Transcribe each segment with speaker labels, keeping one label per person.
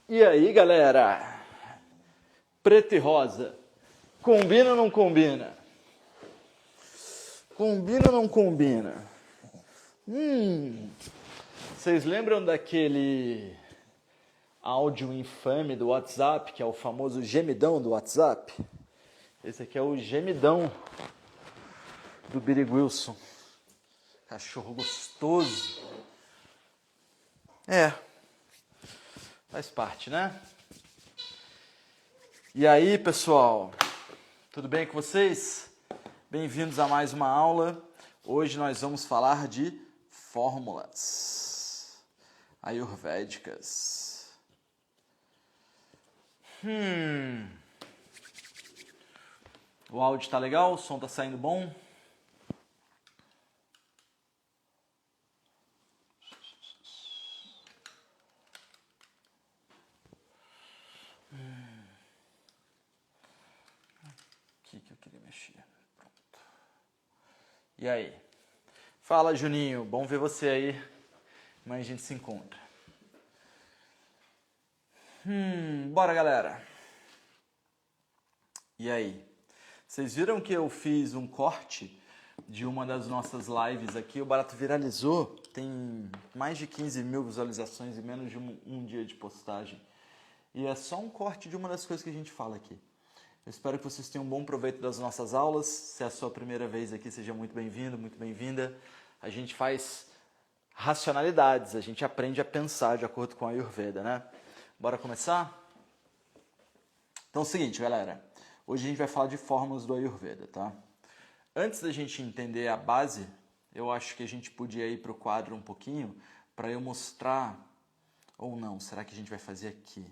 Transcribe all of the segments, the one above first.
Speaker 1: E aí, galera? Preto e rosa. Combina ou não combina? Combina ou não combina? Vocês lembram daquele áudio infame do WhatsApp, que é o famoso gemidão do WhatsApp? Esse aqui é o gemidão do Billy Wilson. Cachorro gostoso. Faz parte, né? E aí, pessoal? Tudo bem com vocês? Bem-vindos a mais uma aula. Hoje nós vamos falar de fórmulas ayurvédicas. O áudio tá legal? O som tá saindo bom? Aqui que eu queria mexer. Pronto. E aí? Fala, Juninho. Bom ver você aí. Amanhã a gente se encontra. Bora, galera. E aí? Vocês viram que eu fiz um corte de uma das nossas lives aqui? O barato viralizou. Tem mais de 15 mil visualizações em menos de um dia de postagem. E é só um corte de uma das coisas que a gente fala aqui. Eu espero que vocês tenham um bom proveito das nossas aulas. Se é a sua primeira vez aqui, seja muito bem-vindo, muito bem-vinda. A gente faz racionalidades, a gente aprende a pensar de acordo com a Ayurveda, né? Bora começar? Então é o seguinte, galera. Hoje a gente vai falar de fórmulas do Ayurveda, tá? Antes da gente entender a base, eu acho que a gente podia ir para o quadro um pouquinho para eu mostrar... Ou não, será que a gente vai fazer aqui?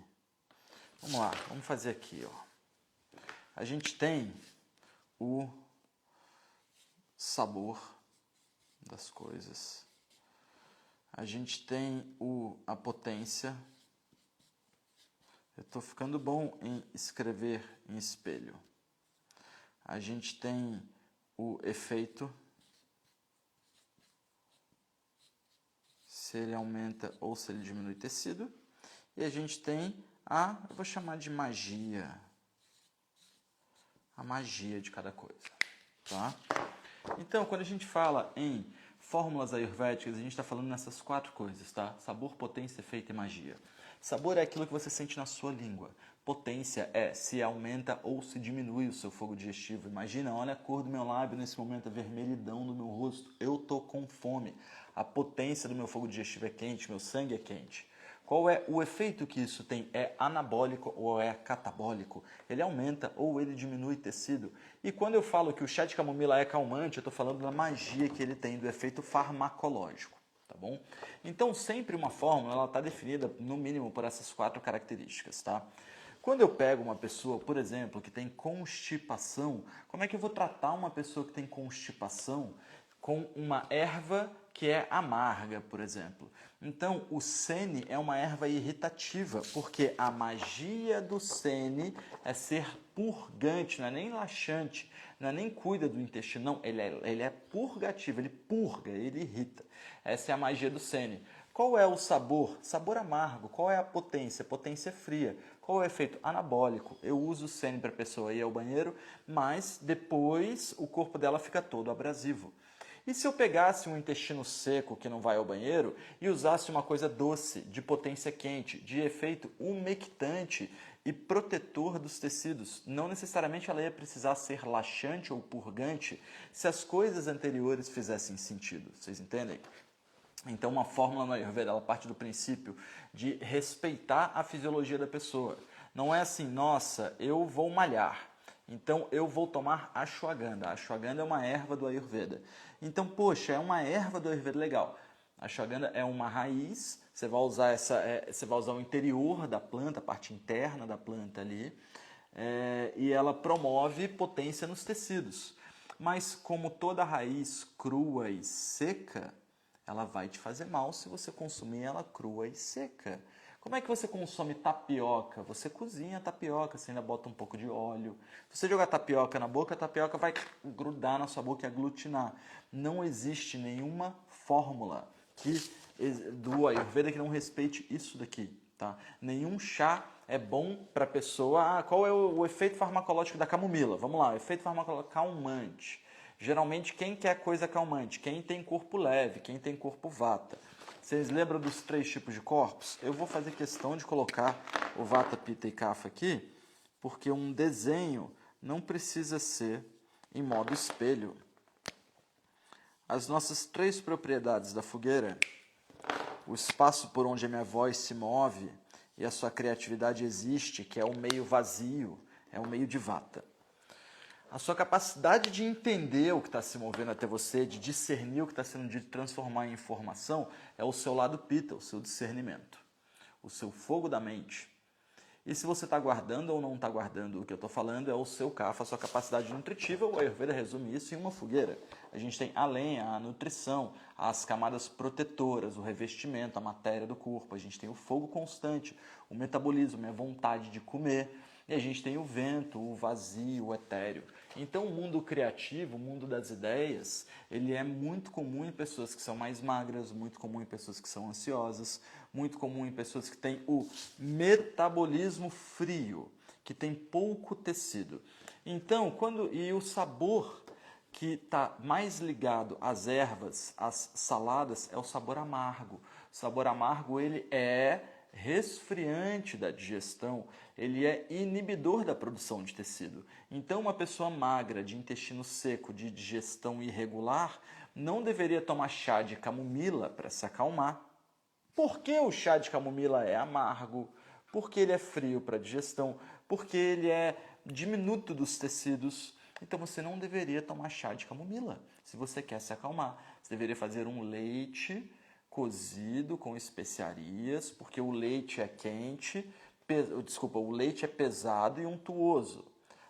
Speaker 1: Vamos lá, vamos fazer aqui, ó. A gente tem o sabor das coisas. A gente tem a potência. Eu estou ficando bom em escrever em espelho. A gente tem o efeito. Se ele aumenta ou se ele diminui tecido. E a gente tem eu vou chamar de magia. A magia de cada coisa, tá? Então, quando a gente fala em fórmulas ayurvédicas, a gente está falando nessas 4 coisas, tá? Sabor, potência, efeito e magia. Sabor é aquilo que você sente na sua língua. Potência é se aumenta ou se diminui o seu fogo digestivo. Imagina, olha a cor do meu lábio nesse momento, a vermelhidão do meu rosto. Eu tô com fome. A potência do meu fogo digestivo é quente, meu sangue é quente. Qual é o efeito que isso tem? É anabólico ou é catabólico? Ele aumenta ou ele diminui tecido? E quando eu falo que o chá de camomila é calmante, eu estou falando da magia que ele tem, do efeito farmacológico, tá bom? Então, sempre uma fórmula, ela está definida, no mínimo, por essas 4 características, tá? Quando eu pego uma pessoa, por exemplo, que tem constipação, como é que eu vou tratar uma pessoa que tem constipação com uma erva que é amarga, por exemplo? Então, o sene é uma erva irritativa, porque a magia do sene é ser purgante, não é nem laxante, não é nem cuida do intestino, não, ele é purgativo, ele purga, ele irrita. Essa é a magia do sene. Qual é o sabor? Sabor amargo. Qual é a potência? Potência fria. Qual é o efeito? Anabólico. Eu uso o sene para a pessoa ir ao banheiro, mas depois o corpo dela fica todo abrasivo. E se eu pegasse um intestino seco que não vai ao banheiro e usasse uma coisa doce, de potência quente, de efeito umectante e protetor dos tecidos? Não necessariamente ela ia precisar ser laxante ou purgante se as coisas anteriores fizessem sentido. Vocês entendem? Então, uma fórmula no Ayurveda, ela parte do princípio de respeitar a fisiologia da pessoa. Não é assim, nossa, eu vou malhar, então eu vou tomar ashwagandha. A ashwagandha é uma erva do Ayurveda. Então, poxa, é uma erva do Ayurveda legal. A ashwagandha é uma raiz, você vai usar você vai usar o interior da planta, a parte interna da planta ali, e ela promove potência nos tecidos. Mas como toda raiz crua e seca, ela vai te fazer mal se você consumir ela crua e seca. Como é que você consome tapioca? Você cozinha a tapioca, você ainda bota um pouco de óleo. Se você jogar tapioca na boca, a tapioca vai grudar na sua boca e aglutinar. Não existe nenhuma fórmula do Ayurveda que não respeite isso daqui, tá? Nenhum chá é bom para a pessoa. Qual é o efeito farmacológico da camomila? Vamos lá, o efeito farmacológico calmante. Geralmente, quem quer coisa calmante? Quem tem corpo leve, quem tem corpo vata. Vocês lembram dos 3 tipos de corpos? Eu vou fazer questão de colocar o vata, pitta e kapha aqui, porque um desenho não precisa ser em modo espelho. As nossas 3 propriedades da fogueira, o espaço por onde a minha voz se move e a sua criatividade existe, que é o meio vazio, é o meio de vata. A sua capacidade de entender o que está se movendo até você, de discernir o que está sendo dito, transformar em informação, é o seu lado pitta, o seu discernimento, o seu fogo da mente. E se você está guardando ou não está guardando o que eu estou falando, é o seu kapha, a sua capacidade nutritiva. O Ayurveda resume isso em uma fogueira. A gente tem a lenha, a nutrição, as camadas protetoras, o revestimento, a matéria do corpo. A gente tem o fogo constante, o metabolismo, a vontade de comer. E a gente tem o vento, o vazio, o etéreo. Então o mundo criativo, o mundo das ideias, ele é muito comum em pessoas que são mais magras, muito comum em pessoas que são ansiosas, muito comum em pessoas que têm o metabolismo frio, que tem pouco tecido. Então, e o sabor que está mais ligado às ervas, às saladas, é o sabor amargo. O sabor amargo, ele é resfriante da digestão, ele é inibidor da produção de tecido. Então, uma pessoa magra, de intestino seco, de digestão irregular, não deveria tomar chá de camomila para se acalmar. Por que o chá de camomila é amargo? Porque ele é frio para a digestão, porque ele é diminuto dos tecidos. Então, você não deveria tomar chá de camomila. Se você quer se acalmar, você deveria fazer um leite cozido com especiarias, porque o leite é quente, o leite é pesado e untuoso.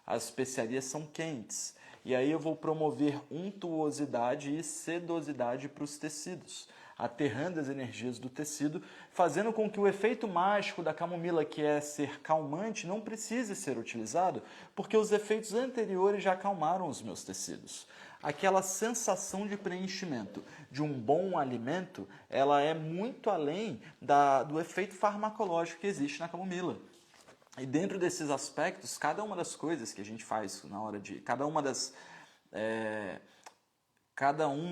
Speaker 1: As especiarias são quentes. E aí eu vou promover untuosidade e sedosidade para os tecidos, aterrando as energias do tecido, fazendo com que o efeito mágico da camomila, que é ser calmante, não precise ser utilizado, porque os efeitos anteriores já acalmaram os meus tecidos. Aquela sensação de preenchimento de um bom alimento, ela é muito além do efeito farmacológico que existe na camomila. E dentro desses aspectos, cada uma das coisas que a gente faz na hora de... Cada um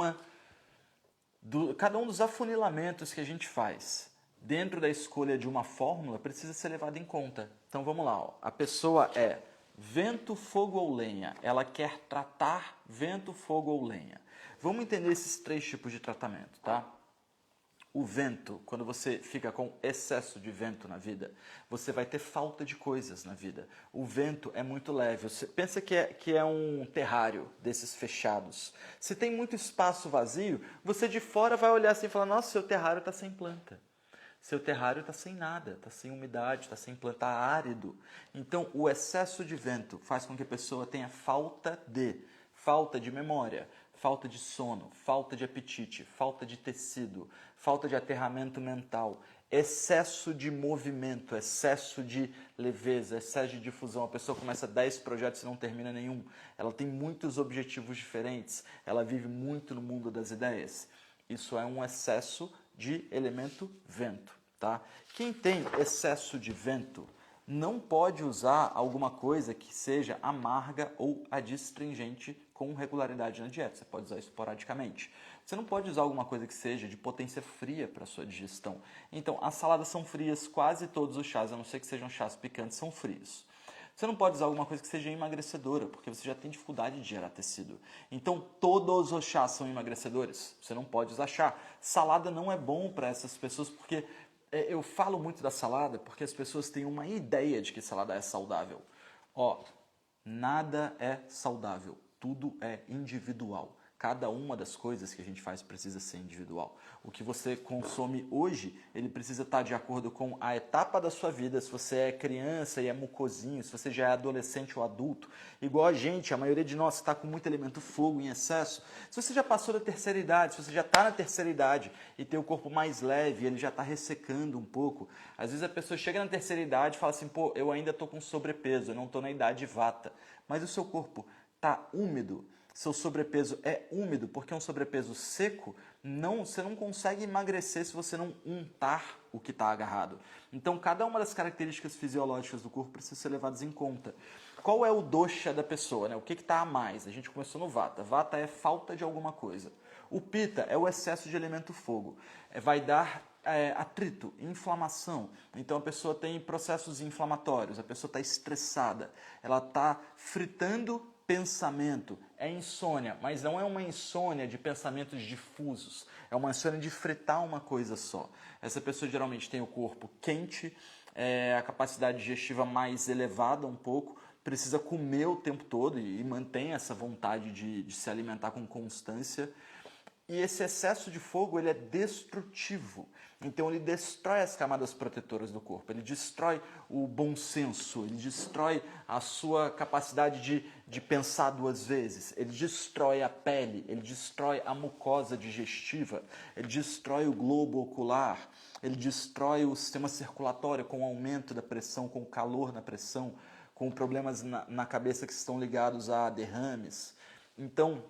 Speaker 1: dos afunilamentos que a gente faz dentro da escolha de uma fórmula precisa ser levado em conta. Então vamos lá, ó. A pessoa é vento, fogo ou lenha. Ela quer tratar vento, fogo ou lenha. Vamos entender esses 3 tipos de tratamento, tá? O vento, quando você fica com excesso de vento na vida, você vai ter falta de coisas na vida. O vento é muito leve. Você pensa que é um terrário desses fechados. Se tem muito espaço vazio, você de fora vai olhar assim e falar, nossa, seu terrário está sem planta. Seu terrário está sem nada, está sem umidade, está sem planta, árido. Então, o excesso de vento faz com que a pessoa tenha falta de memória, falta de sono, falta de apetite, falta de tecido, falta de aterramento mental, excesso de movimento, excesso de leveza, excesso de difusão. A pessoa começa 10 projetos e não termina nenhum. Ela tem muitos objetivos diferentes, ela vive muito no mundo das ideias. Isso é um excesso de elemento vento, tá? Quem tem excesso de vento não pode usar alguma coisa que seja amarga ou adstringente com regularidade na dieta. Você pode usar esporadicamente. Você não pode usar alguma coisa que seja de potência fria para a sua digestão. Então, as saladas são frias, quase todos os chás, a não ser que sejam chás picantes, são frios. Você não pode usar alguma coisa que seja emagrecedora, porque você já tem dificuldade de gerar tecido. Então, todos os chás são emagrecedores. Você não pode usar chá. Salada não é bom para essas pessoas, porque eu falo muito da salada, porque as pessoas têm uma ideia de que salada é saudável. Ó, nada é saudável. Tudo é individual. Cada uma das coisas que a gente faz precisa ser individual. O que você consome hoje, ele precisa estar de acordo com a etapa da sua vida. Se você é criança e é mucosinho, se você já é adolescente ou adulto, igual a gente, a maioria de nós está com muito elemento fogo em excesso. Se você já passou da terceira idade, se você já está na terceira idade e tem o corpo mais leve, ele já está ressecando um pouco, às vezes a pessoa chega na terceira idade e fala assim, pô, eu ainda estou com sobrepeso, eu não estou na idade vata, mas o seu corpo está úmido, seu sobrepeso é úmido, porque um sobrepeso seco, você não consegue emagrecer se você não untar o que está agarrado. Então, cada uma das características fisiológicas do corpo precisa ser levadas em conta. Qual é o dosha da pessoa, né? O que está a mais? A gente começou no vata. Vata é falta de alguma coisa. O pitta é o excesso de elemento fogo. Vai dar atrito, inflamação. Então a pessoa tem processos inflamatórios, a pessoa está estressada, ela está fritando pensamento. É insônia, mas não é uma insônia de pensamentos difusos. É uma insônia de fritar uma coisa só. Essa pessoa geralmente tem o corpo quente, a capacidade digestiva mais elevada um pouco, precisa comer o tempo todo e mantém essa vontade de se alimentar com constância. E esse excesso de fogo ele é destrutivo. Então ele destrói as camadas protetoras do corpo, ele destrói o bom senso, ele destrói a sua capacidade de pensar duas vezes, ele destrói a pele, ele destrói a mucosa digestiva, ele destrói o globo ocular, ele destrói o sistema circulatório com o aumento da pressão, com o calor na pressão, com problemas na cabeça que estão ligados a derrames. Então,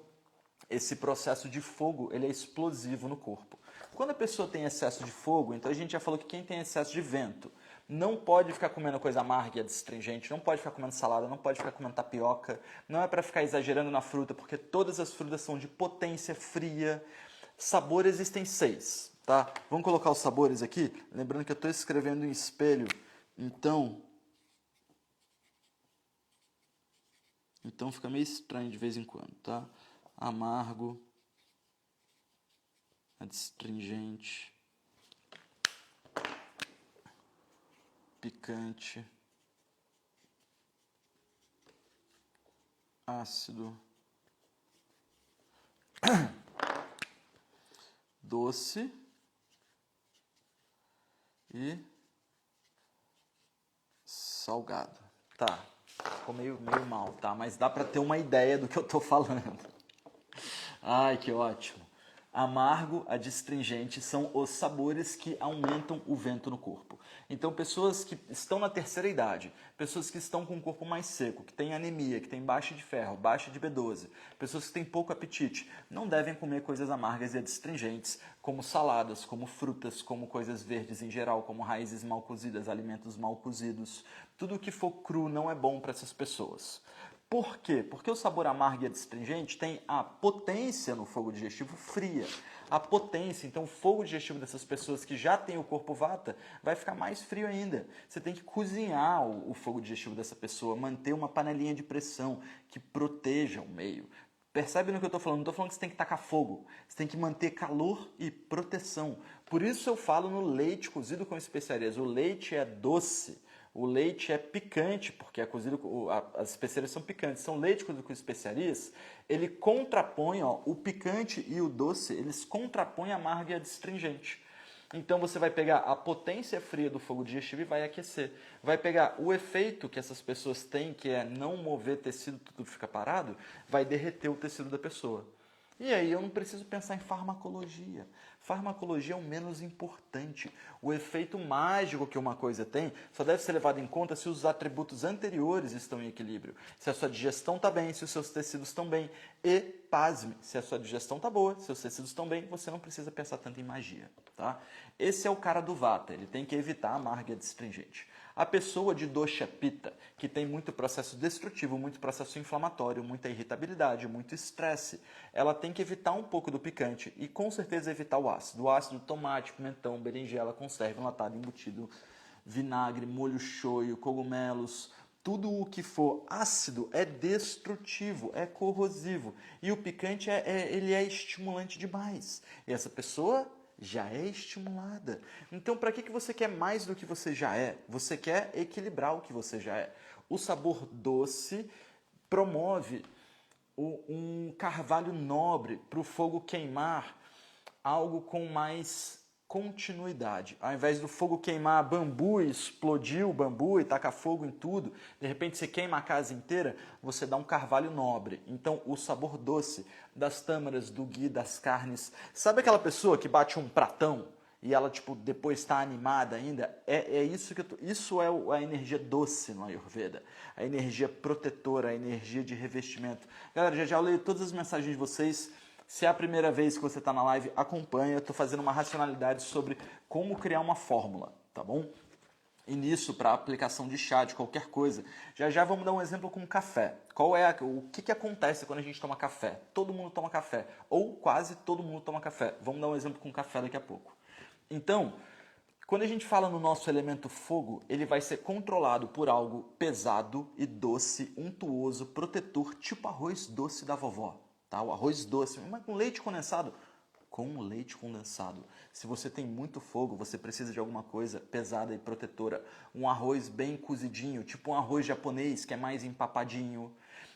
Speaker 1: esse processo de fogo ele é explosivo no corpo. Quando a pessoa tem excesso de fogo, então a gente já falou que quem tem excesso de vento não pode ficar comendo coisa amarga e adstringente, não pode ficar comendo salada, não pode ficar comendo tapioca, não é para ficar exagerando na fruta, porque todas as frutas são de potência fria. Sabor existem 6, tá? Vamos colocar os sabores aqui, lembrando que eu estou escrevendo em espelho, então fica meio estranho de vez em quando, tá? Amargo, adstringente, picante, ácido, doce e salgado. Tá, ficou meio mal, tá? Mas dá pra ter uma ideia do que eu tô falando. Ai, que ótimo. Amargo, adstringente são os sabores que aumentam o vento no corpo. Então, pessoas que estão na terceira idade, pessoas que estão com o corpo mais seco, que têm anemia, que têm baixa de ferro, baixa de B12, pessoas que têm pouco apetite, não devem comer coisas amargas e adstringentes, como saladas, como frutas, como coisas verdes em geral, como raízes mal cozidas, alimentos mal cozidos. Tudo que for cru não é bom para essas pessoas. Por quê? Porque o sabor amargo e adstringente tem a potência no fogo digestivo fria. A potência, então o fogo digestivo dessas pessoas que já têm o corpo vata vai ficar mais frio ainda. Você tem que cozinhar o fogo digestivo dessa pessoa, manter uma panelinha de pressão que proteja o meio. Percebe no que eu estou falando? Não estou falando que você tem que tacar fogo. Você tem que manter calor e proteção. Por isso eu falo no leite cozido com especiarias. O leite é doce. O leite é picante, porque é cozido, as especiarias são picantes. Então, leite cozido com especiarias, ele contrapõe, o picante e o doce, eles contrapõem a amargo e a adstringente. Então, você vai pegar a potência fria do fogo digestivo e vai aquecer. Vai pegar o efeito que essas pessoas têm, que é não mover tecido, tudo fica parado, vai derreter o tecido da pessoa. E aí eu não preciso pensar em farmacologia. Farmacologia é o menos importante. O efeito mágico que uma coisa tem só deve ser levado em conta se os atributos anteriores estão em equilíbrio. Se a sua digestão está bem, se os seus tecidos estão bem. E, pasme, se a sua digestão está boa, se os seus tecidos estão bem, você não precisa pensar tanto em magia. Tá? Esse é o cara do vata, ele tem que evitar a amarga e adstringente. A pessoa de dosha pitta, que tem muito processo destrutivo, muito processo inflamatório, muita irritabilidade, muito estresse, ela tem que evitar um pouco do picante e com certeza evitar o ácido. O ácido, tomate, pimentão, berinjela, conserva, enlatado, embutido, vinagre, molho shoyu, cogumelos, tudo o que for ácido é destrutivo, é corrosivo. E o picante ele é estimulante demais. E essa pessoa já é estimulada. Então, para que você quer mais do que você já é? Você quer equilibrar o que você já é. O sabor doce promove um carvalho nobre para o fogo queimar algo com mais continuidade. Ao invés do fogo queimar bambu e explodir o bambu e tacar fogo em tudo, de repente você queima a casa inteira, você dá um carvalho nobre. Então, o sabor doce das tâmaras, do ghee, das carnes. Sabe aquela pessoa que bate um pratão e ela tipo depois está animada ainda, isso que isso é a energia doce no Ayurveda, a energia protetora, a energia de revestimento. Galera, já eu leio todas as mensagens de vocês. Se é a primeira vez que você está na live, acompanha. Eu estou fazendo uma racionalidade sobre como criar uma fórmula, tá bom? E nisso, para aplicação de chá, de qualquer coisa. Já vamos dar um exemplo com café. O que acontece quando a gente toma café? Todo mundo toma café, ou quase todo mundo toma café. Vamos dar um exemplo com café daqui a pouco. Então, quando a gente fala no nosso elemento fogo, ele vai ser controlado por algo pesado e doce, untuoso, protetor, tipo arroz doce da vovó. Tá? O arroz doce, mas com leite condensado. Com leite condensado. Se você tem muito fogo, você precisa de alguma coisa pesada e protetora. Um arroz bem cozidinho, tipo um arroz japonês, que é mais empapadinho.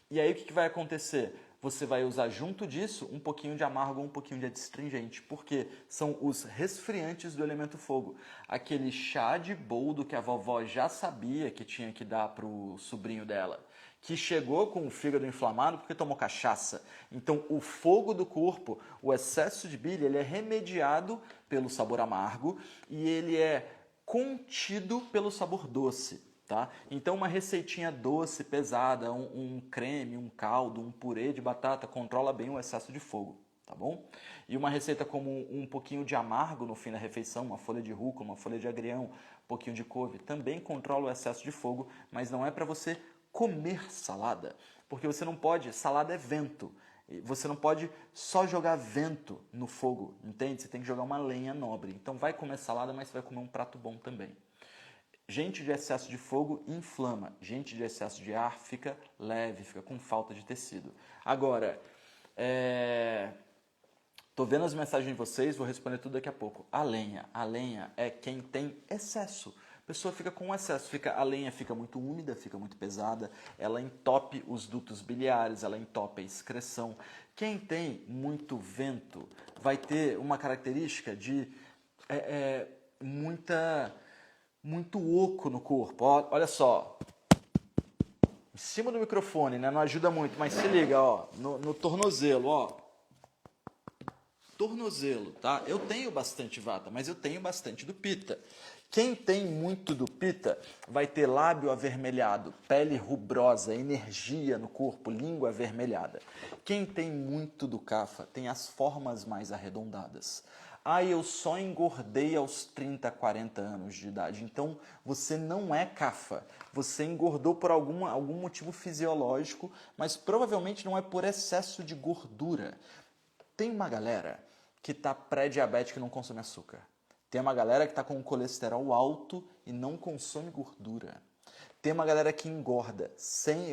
Speaker 1: E aí o que vai acontecer? Você vai usar junto disso um pouquinho de amargo, um pouquinho de adstringente, porque são os resfriantes do elemento fogo. Aquele chá de boldo que a vovó já sabia que tinha que dar para o sobrinho dela, que chegou com o fígado inflamado porque tomou cachaça. Então, o fogo do corpo, o excesso de bile, ele é remediado pelo sabor amargo e ele é contido pelo sabor doce. Tá? Então, uma receitinha doce, pesada, um creme, um caldo, um purê de batata, controla bem o excesso de fogo. Tá bom? E uma receita como um pouquinho de amargo no fim da refeição, uma folha de rúcula, uma folha de agrião, um pouquinho de couve, também controla o excesso de fogo, mas não é para você comer salada, porque você não pode, salada é vento, você não pode só jogar vento no fogo, entende? Você tem que jogar uma lenha nobre. Então vai comer salada, mas você vai comer um prato bom também. Gente de excesso de fogo inflama, gente de excesso de ar fica leve, fica com falta de tecido. Agora, tô vendo as mensagens de vocês, vou responder tudo daqui a pouco. A lenha é quem tem excesso. A pessoa fica com excesso, a lenha fica muito úmida, fica muito pesada, ela entope os dutos biliares, ela entope a excreção. Quem tem muito vento vai ter uma característica de muito oco no corpo. Ó, olha só, em cima do microfone, né? Não ajuda muito, mas se liga, ó, no tornozelo, ó. Tornozelo, tá? Eu tenho bastante vata, mas eu tenho bastante do pita. Quem tem muito do pita vai ter lábio avermelhado, pele rubrosa, energia no corpo, língua avermelhada. Quem tem muito do kapha tem as formas mais arredondadas. Ah, eu só engordei aos 30, 40 anos de idade. Então, você não é kapha. Você engordou por algum motivo fisiológico, mas provavelmente não é por excesso de gordura. Tem uma galera que está pré-diabética e não consome açúcar. Tem uma galera que está com colesterol alto e não consome gordura. Tem uma galera que engorda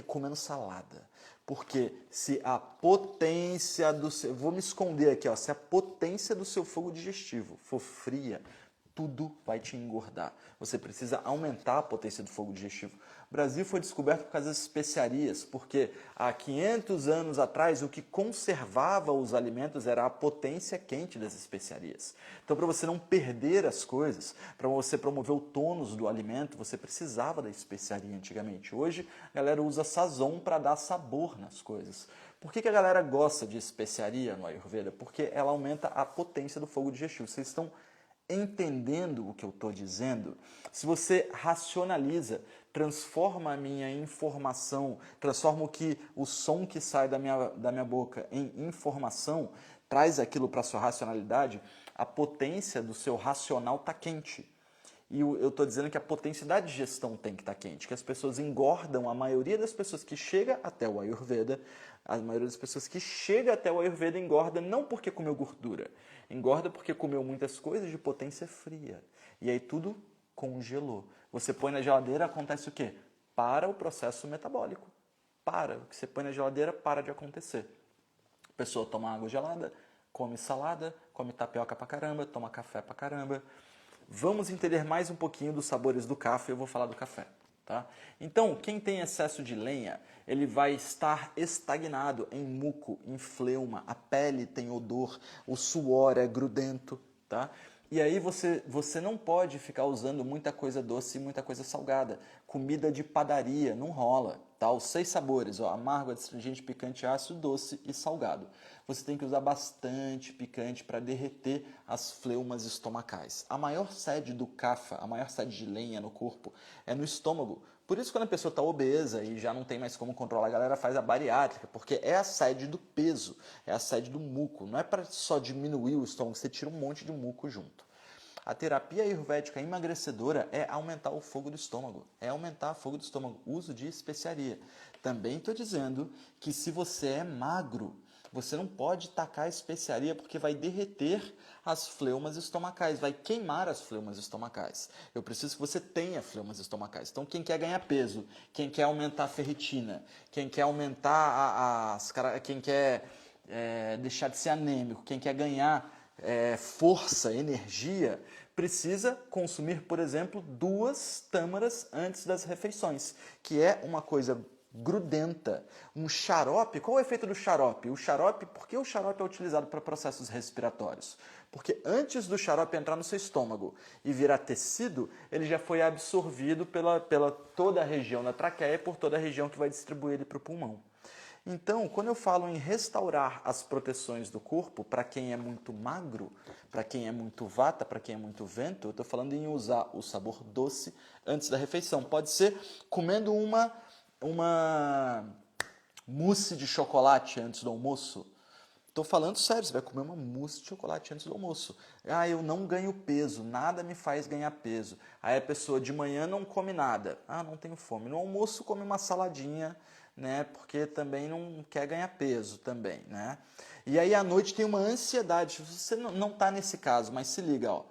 Speaker 1: comendo salada. Porque se a potência do seu... Vou me esconder aqui, ó. Se a potência do seu fogo digestivo for fria, tudo vai te engordar. Você precisa aumentar a potência do fogo digestivo. O Brasil foi descoberto por causa das especiarias, porque há 500 anos atrás o que conservava os alimentos era a potência quente das especiarias. Então, para você não perder as coisas, para você promover o tônus do alimento, você precisava da especiaria antigamente. Hoje, a galera usa sazon para dar sabor nas coisas. Por que a galera gosta de especiaria no Ayurveda? Porque ela aumenta a potência do fogo digestivo. Vocês estão entendendo o que eu estou dizendo? Se você racionaliza, transforma a minha informação, transforma o som que sai da minha boca em informação, traz aquilo para a sua racionalidade, a potência do seu racional está quente. E eu estou dizendo que a potência da digestão tem que estar quente, que as pessoas engordam, a maioria das pessoas que chega até o Ayurveda, a maioria das pessoas que chega até o Ayurveda engorda não porque comeu gordura, engorda porque comeu muitas coisas de potência fria. E aí tudo congelou. Você põe na geladeira, acontece o quê? Para o processo metabólico. Para. O que você põe na geladeira para de acontecer. A pessoa toma água gelada, come salada, come tapioca pra caramba, toma café pra caramba. Vamos entender mais um pouquinho dos sabores do kapha e eu vou falar do café. Tá? Então, quem tem excesso de lenha, ele vai estar estagnado em muco, em fleuma, a pele tem odor, o suor é grudento. Tá? E aí você não pode ficar usando muita coisa doce e muita coisa salgada. Comida de padaria não rola, tá? Os 6 sabores, ó, amargo, astringente, picante, ácido, doce e salgado. Você tem que usar bastante picante para derreter as fleumas estomacais. A maior sede do kapha, a maior sede de lenha no corpo, é no estômago. Por isso, quando a pessoa está obesa e já não tem mais como controlar, a galera faz a bariátrica, porque é a sede do peso, é a sede do muco. Não é para só diminuir o estômago, você tira um monte de muco junto. A terapia ayurvédica emagrecedora é aumentar o fogo do estômago, é aumentar o fogo do estômago, uso de especiaria. Também estou dizendo que se você é magro, você não pode tacar especiaria porque vai derreter as fleumas estomacais, vai queimar as fleumas estomacais. Eu preciso que você tenha fleumas estomacais. Então, quem quer ganhar peso, quem quer aumentar a ferritina, quem quer aumentar quem quer deixar de ser anêmico, quem quer ganhar força, energia, precisa consumir, por exemplo, 2 tâmaras antes das refeições, que é uma coisa grudenta. Um xarope, qual é o efeito do xarope? Por que o xarope é utilizado para processos respiratórios? Porque antes do xarope entrar no seu estômago e virar tecido, ele já foi absorvido pela toda a região da traqueia e por toda a região que vai distribuir ele para o pulmão. Então, quando eu falo em restaurar as proteções do corpo, para quem é muito magro, para quem é muito vata, para quem é muito vento, eu estou falando em usar o sabor doce antes da refeição. Pode ser comendo uma mousse de chocolate antes do almoço. Estou falando sério, você vai comer uma mousse de chocolate antes do almoço. Ah, eu não ganho peso, nada me faz ganhar peso. Aí a pessoa de manhã não come nada. Ah, não tenho fome. No almoço come uma saladinha, né? Porque também não quer ganhar peso também, né? E aí à noite tem uma ansiedade. Você não está nesse caso, mas se liga, ó.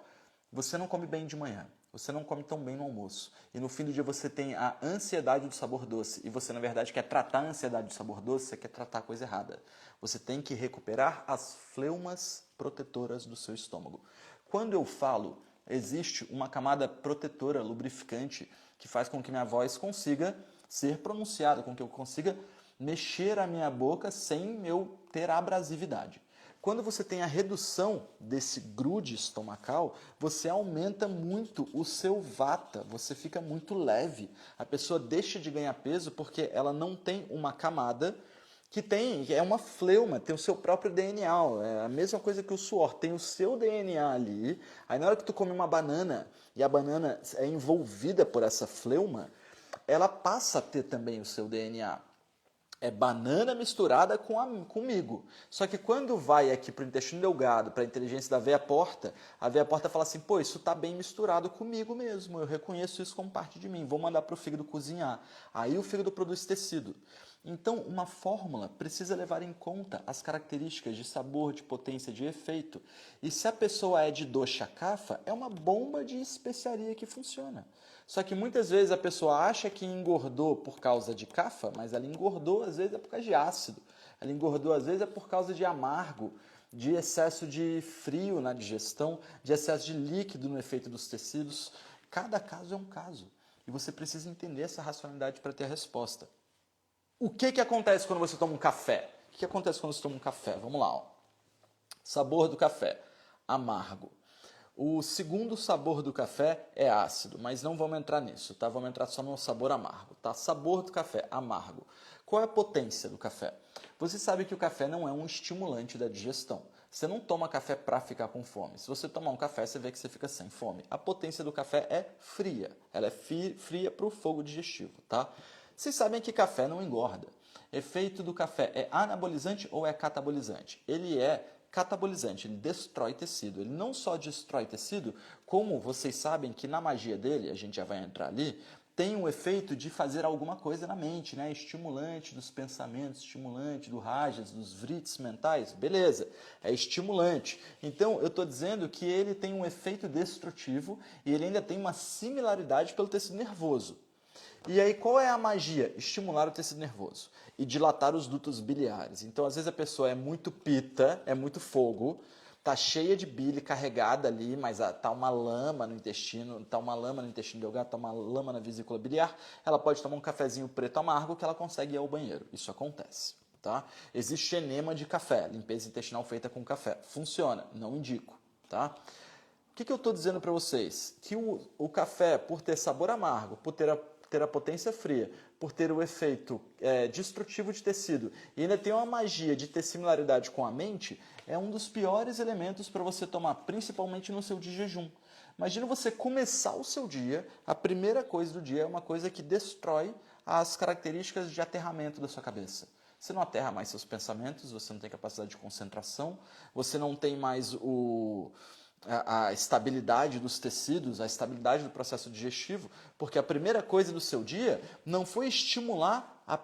Speaker 1: Você não come bem de manhã. Você não come tão bem no almoço. E no fim do dia você tem a ansiedade do sabor doce. E você, na verdade, quer tratar a ansiedade do sabor doce, você quer tratar a coisa errada. Você tem que recuperar as fleumas protetoras do seu estômago. Quando eu falo, existe uma camada protetora, lubrificante, que faz com que minha voz consiga ser pronunciada, com que eu consiga mexer a minha boca sem eu ter abrasividade. Quando você tem a redução desse grude estomacal, você aumenta muito o seu vata, você fica muito leve. A pessoa deixa de ganhar peso porque ela não tem uma camada que é uma fleuma, tem o seu próprio DNA. É a mesma coisa que o suor, tem o seu DNA ali. Aí na hora que tu come uma banana e a banana é envolvida por essa fleuma, ela passa a ter também o seu DNA. É banana misturada comigo. Só que quando vai aqui para o intestino delgado, para a inteligência da veia porta, a veia porta fala assim, pô, isso está bem misturado comigo mesmo, eu reconheço isso como parte de mim, vou mandar para o fígado cozinhar. Aí o fígado produz tecido. Então, uma fórmula precisa levar em conta as características de sabor, de potência, de efeito. E se a pessoa é de dosha kapha, é uma bomba de especiaria que funciona. Só que muitas vezes a pessoa acha que engordou por causa de kapha, mas ela engordou às vezes é por causa de ácido. Ela engordou às vezes é por causa de amargo, de excesso de frio na digestão, de excesso de líquido no efeito dos tecidos. Cada caso é um caso. E você precisa entender essa racionalidade para ter a resposta. O que acontece quando você toma um café? O que acontece quando você toma um café? Vamos lá. Ó. Sabor do café, amargo. O segundo sabor do café é ácido, mas não vamos entrar nisso, tá? Vamos entrar só no sabor amargo, tá? Sabor do café, amargo. Qual é a potência do café? Você sabe que o café não é um estimulante da digestão. Você não toma café para ficar com fome. Se você tomar um café, você vê que você fica sem fome. A potência do café é fria. Ela é fria para o fogo digestivo, tá? Vocês sabem que café não engorda. Efeito do café é anabolizante ou é catabolizante? Ele é catabolizante, ele destrói tecido. Ele não só destrói tecido, como vocês sabem que na magia dele, a gente já vai entrar ali, tem um efeito de fazer alguma coisa na mente, né? Estimulante dos pensamentos, estimulante do rajas, dos vritis mentais, beleza, é estimulante. Então, eu estou dizendo que ele tem um efeito destrutivo e ele ainda tem uma similaridade pelo tecido nervoso. E aí, qual é a magia? Estimular o tecido nervoso e dilatar os dutos biliares. Então, às vezes a pessoa é muito pita, é muito fogo, tá cheia de bile carregada ali, mas tá uma lama no intestino, delgado, tá uma lama na vesícula biliar, ela pode tomar um cafezinho preto amargo que ela consegue ir ao banheiro. Isso acontece, tá? Existe enema de café, limpeza intestinal feita com café. Funciona, não indico, tá? O que eu estou dizendo para vocês? Que o café, por ter sabor amargo, por ter a potência fria, por ter o efeito destrutivo de tecido e ainda tem uma magia de ter similaridade com a mente, é um dos piores elementos para você tomar, principalmente no seu dia de jejum. Imagina você começar o seu dia, a primeira coisa do dia é uma coisa que destrói as características de aterramento da sua cabeça. Você não aterra mais seus pensamentos, você não tem capacidade de concentração, você não tem mais a estabilidade dos tecidos, a estabilidade do processo digestivo, porque a primeira coisa do seu dia não foi estimular a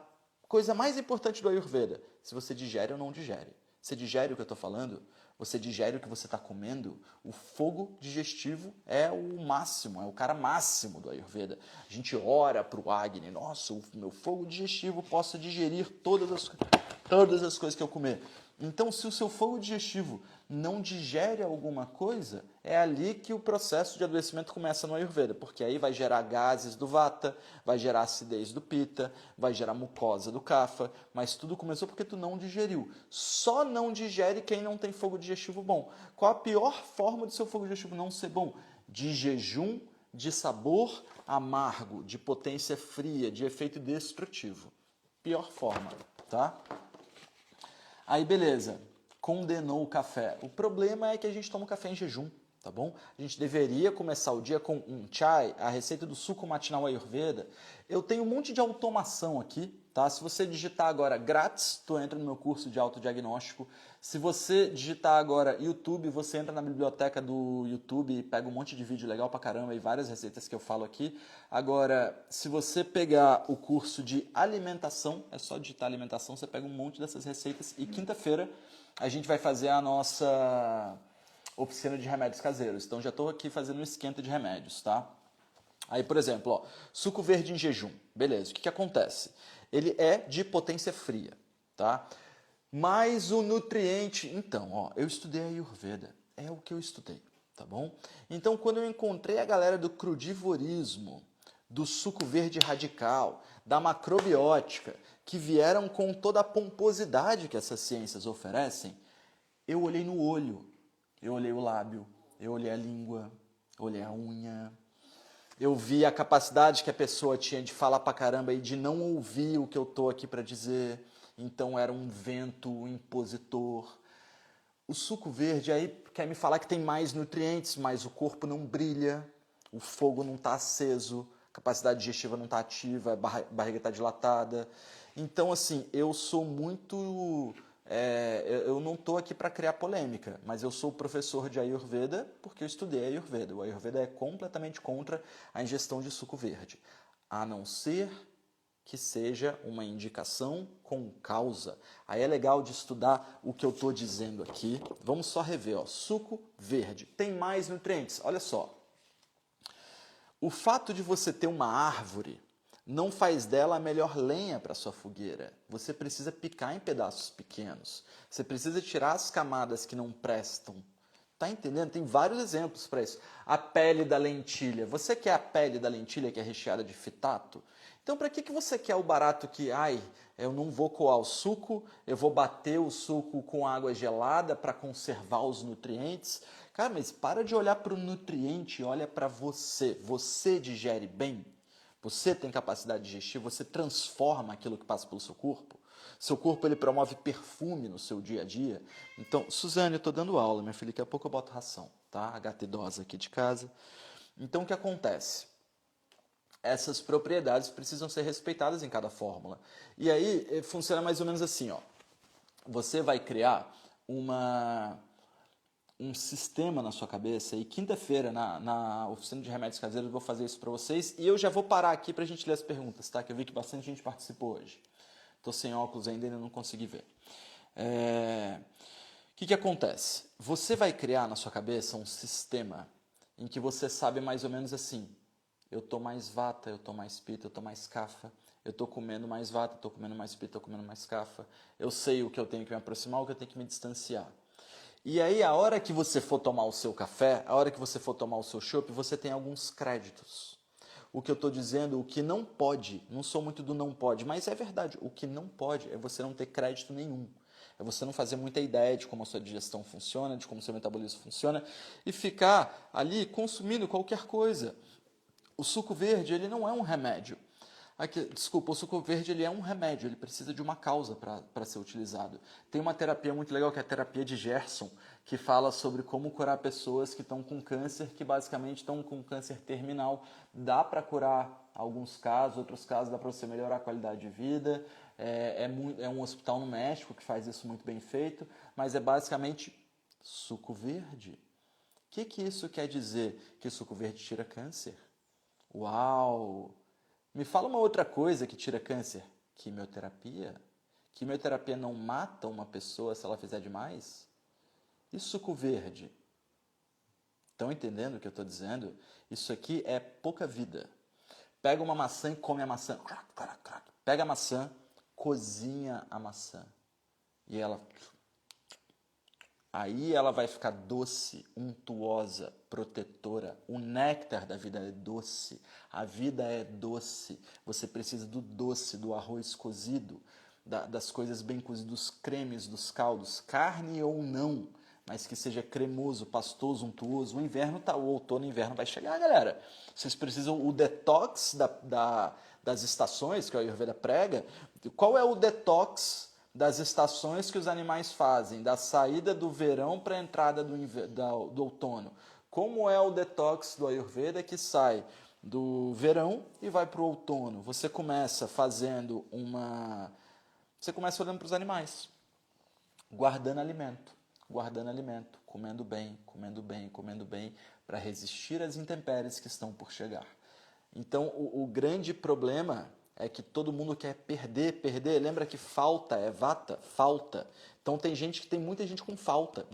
Speaker 1: coisa mais importante do Ayurveda, se você digere ou não digere. Você digere o que eu estou falando? Você digere o que você está comendo? O fogo digestivo é o máximo, é o cara máximo do Ayurveda. A gente ora para o Agni, nossa, o meu fogo digestivo possa digerir todas as coisas que eu comer. Então, se o seu fogo digestivo não digere alguma coisa, é ali que o processo de adoecimento começa no Ayurveda, porque aí vai gerar gases do Vata, vai gerar acidez do Pitta, vai gerar mucosa do Kapha, mas tudo começou porque tu não digeriu. Só não digere quem não tem fogo digestivo bom. Qual a pior forma do seu fogo digestivo não ser bom? De jejum, de sabor amargo, de potência fria, de efeito destrutivo. Pior forma, tá? Aí beleza, condenou o café. O problema é que a gente toma café em jejum, tá bom? A gente deveria começar o dia com um chai, a receita do suco matinal Ayurveda. Eu tenho um monte de automação aqui, tá? Se você digitar agora grátis, tu entra no meu curso de autodiagnóstico. Se você digitar agora YouTube, você entra na biblioteca do YouTube e pega um monte de vídeo legal pra caramba e várias receitas que eu falo aqui. Agora, se você pegar o curso de alimentação, é só digitar alimentação, você pega um monte dessas receitas e quinta-feira a gente vai fazer a nossa oficina de remédios caseiros. Então já estou aqui fazendo um esquenta de remédios, tá? Aí, por exemplo, ó, suco verde em jejum. Beleza, o que acontece? Ele é de potência fria, tá? Mas o nutriente... Então, ó, eu estudei Ayurveda. É o que eu estudei, tá bom? Então, quando eu encontrei a galera do crudivorismo, do suco verde radical, da macrobiótica, que vieram com toda a pomposidade que essas ciências oferecem, eu olhei no olho, eu olhei o lábio, eu olhei a língua, eu olhei a unha... Eu vi a capacidade que a pessoa tinha de falar pra caramba e de não ouvir o que eu tô aqui para dizer. Então era um vento impositor. O suco verde aí quer me falar que tem mais nutrientes, mas o corpo não brilha, o fogo não está aceso, a capacidade digestiva não está ativa, a barriga está dilatada. Então, assim, eu sou muito... eu não estou aqui para criar polêmica, mas eu sou professor de Ayurveda porque eu estudei Ayurveda. O Ayurveda é completamente contra a ingestão de suco verde, a não ser que seja uma indicação com causa. Aí é legal de estudar o que eu estou dizendo aqui. Vamos só rever, ó. Suco verde tem mais nutrientes. Olha só. O fato de você ter uma árvore não faz dela a melhor lenha para sua fogueira. Você precisa picar em pedaços pequenos. Você precisa tirar as camadas que não prestam. Tá entendendo? Tem vários exemplos para isso. A pele da lentilha. Você quer a pele da lentilha que é recheada de fitato? Então, para que você quer o barato que, eu não vou coar o suco, eu vou bater o suco com água gelada para conservar os nutrientes? Cara, mas para de olhar para o nutriente, olha para você. Você digere bem? Você tem capacidade digestiva? Você transforma aquilo que passa pelo seu corpo? Seu corpo ele promove perfume no seu dia a dia. Então, Suzane, eu estou dando aula, minha filha, daqui a pouco eu boto ração, tá? A gata idosa aqui de casa. Então, o que acontece? Essas propriedades precisam ser respeitadas em cada fórmula. E aí, funciona mais ou menos assim, ó. Você vai criar um sistema na sua cabeça e quinta-feira, na oficina de remédios caseiros, eu vou fazer isso para vocês. E eu já vou parar aqui para a gente ler as perguntas, tá? Que eu vi que bastante gente participou hoje. Estou sem óculos ainda não consegui ver. O que acontece? Você vai criar na sua cabeça um sistema em que você sabe mais ou menos assim: eu estou mais vata, eu estou mais pitta, eu estou mais kapha, eu estou comendo mais vata, estou comendo mais pitta, estou comendo mais kapha, eu sei o que eu tenho que me aproximar, o que eu tenho que me distanciar. E aí, a hora que você for tomar o seu café, a hora que você for tomar o seu chopp, você tem alguns créditos. O que eu estou dizendo, o que não pode, não sou muito do não pode, mas é verdade, o que não pode é você não ter crédito nenhum. É você não fazer muita ideia de como a sua digestão funciona, de como o seu metabolismo funciona e ficar ali consumindo qualquer coisa. O suco verde, ele não é um remédio. Desculpa, o suco verde ele é um remédio, ele precisa de uma causa para ser utilizado. Tem uma terapia muito legal que é a terapia de Gerson, que fala sobre como curar pessoas que estão com câncer, que basicamente estão com câncer terminal. Dá para curar alguns casos, outros casos dá para você melhorar a qualidade de vida. É um hospital no México que faz isso muito bem feito, mas é basicamente suco verde. O que isso quer dizer? Que suco verde tira câncer? Uau! Me fala uma outra coisa que tira câncer. Quimioterapia? Quimioterapia não mata uma pessoa se ela fizer demais? E suco verde? Estão entendendo o que eu estou dizendo? Isso aqui é pouca vida. Pega uma maçã e come a maçã. Pega a maçã, cozinha a maçã. E aí ela vai ficar doce, untuosa, protetora. O néctar da vida é doce. A vida é doce. Você precisa do doce, do arroz cozido, das coisas bem cozidas, dos cremes, dos caldos, carne ou não, mas que seja cremoso, pastoso, untuoso. O outono e o inverno vai chegar, galera. Vocês precisam o detox das estações que o Ayurveda prega. Qual é o detox das estações que os animais fazem, da saída do verão para a entrada do outono? Como é o detox do Ayurveda que sai do verão e vai para o outono? Você começa Você começa olhando para os animais, guardando alimento, comendo bem, para resistir às intempéries que estão por chegar. Então, o grande problema é que todo mundo quer perder. Lembra que falta é vata? Falta. Então tem muita gente com falta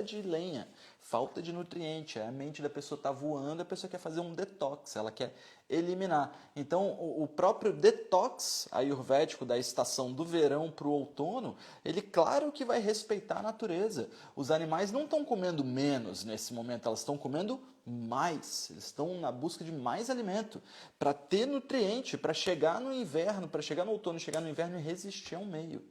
Speaker 1: de lenha, falta de nutriente. A mente da pessoa está voando, a pessoa quer fazer um detox, ela quer eliminar. Então, o próprio detox ayurvédico da estação do verão para o outono, ele claro que vai respeitar a natureza. Os animais não estão comendo menos nesse momento, elas estão comendo mais, eles estão na busca de mais alimento para ter nutriente, para chegar no inverno, para chegar no outono, chegar no inverno e resistir ao meio.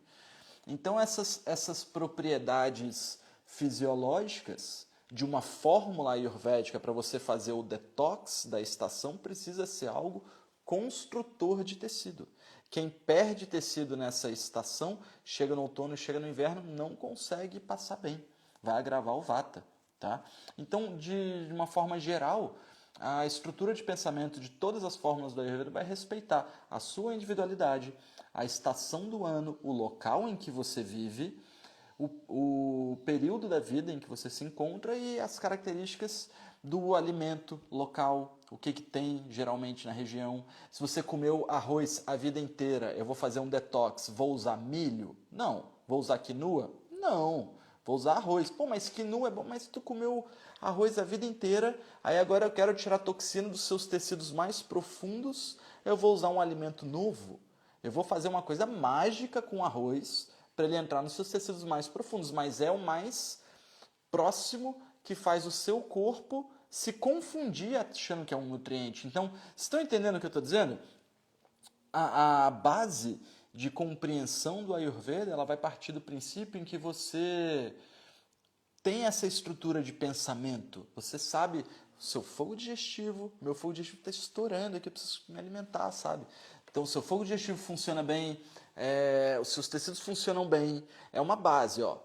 Speaker 1: Então essas propriedades fisiológicas de uma fórmula ayurvédica para você fazer o detox da estação precisa ser algo construtor de tecido. Quem perde tecido nessa estação, chega no outono e chega no inverno, não consegue passar bem, vai agravar o vata. Tá? Então, de uma forma geral, a estrutura de pensamento de todas as fórmulas do Ayurveda vai respeitar a sua individualidade, a estação do ano, o local em que você vive, o período da vida em que você se encontra e as características do alimento local, o que tem geralmente na região. Se você comeu arroz a vida inteira, eu vou fazer um detox, vou usar milho? Não. Vou usar quinoa? Não. Vou usar arroz. Pô, mas quinoa é bom, mas tu comeu arroz a vida inteira, aí agora eu quero tirar a toxina dos seus tecidos mais profundos, eu vou usar um alimento novo, eu vou fazer uma coisa mágica com arroz para ele entrar nos seus tecidos mais profundos, mas é o mais próximo que faz o seu corpo se confundir achando que é um nutriente. Então, vocês estão entendendo o que eu estou dizendo? A base de compreensão do Ayurveda, ela vai partir do princípio em que você tem essa estrutura de pensamento. Você sabe, seu fogo digestivo, meu fogo digestivo está estourando aqui, eu preciso me alimentar, sabe? Então, seu fogo digestivo funciona bem, os seus tecidos funcionam bem, é uma base, ó.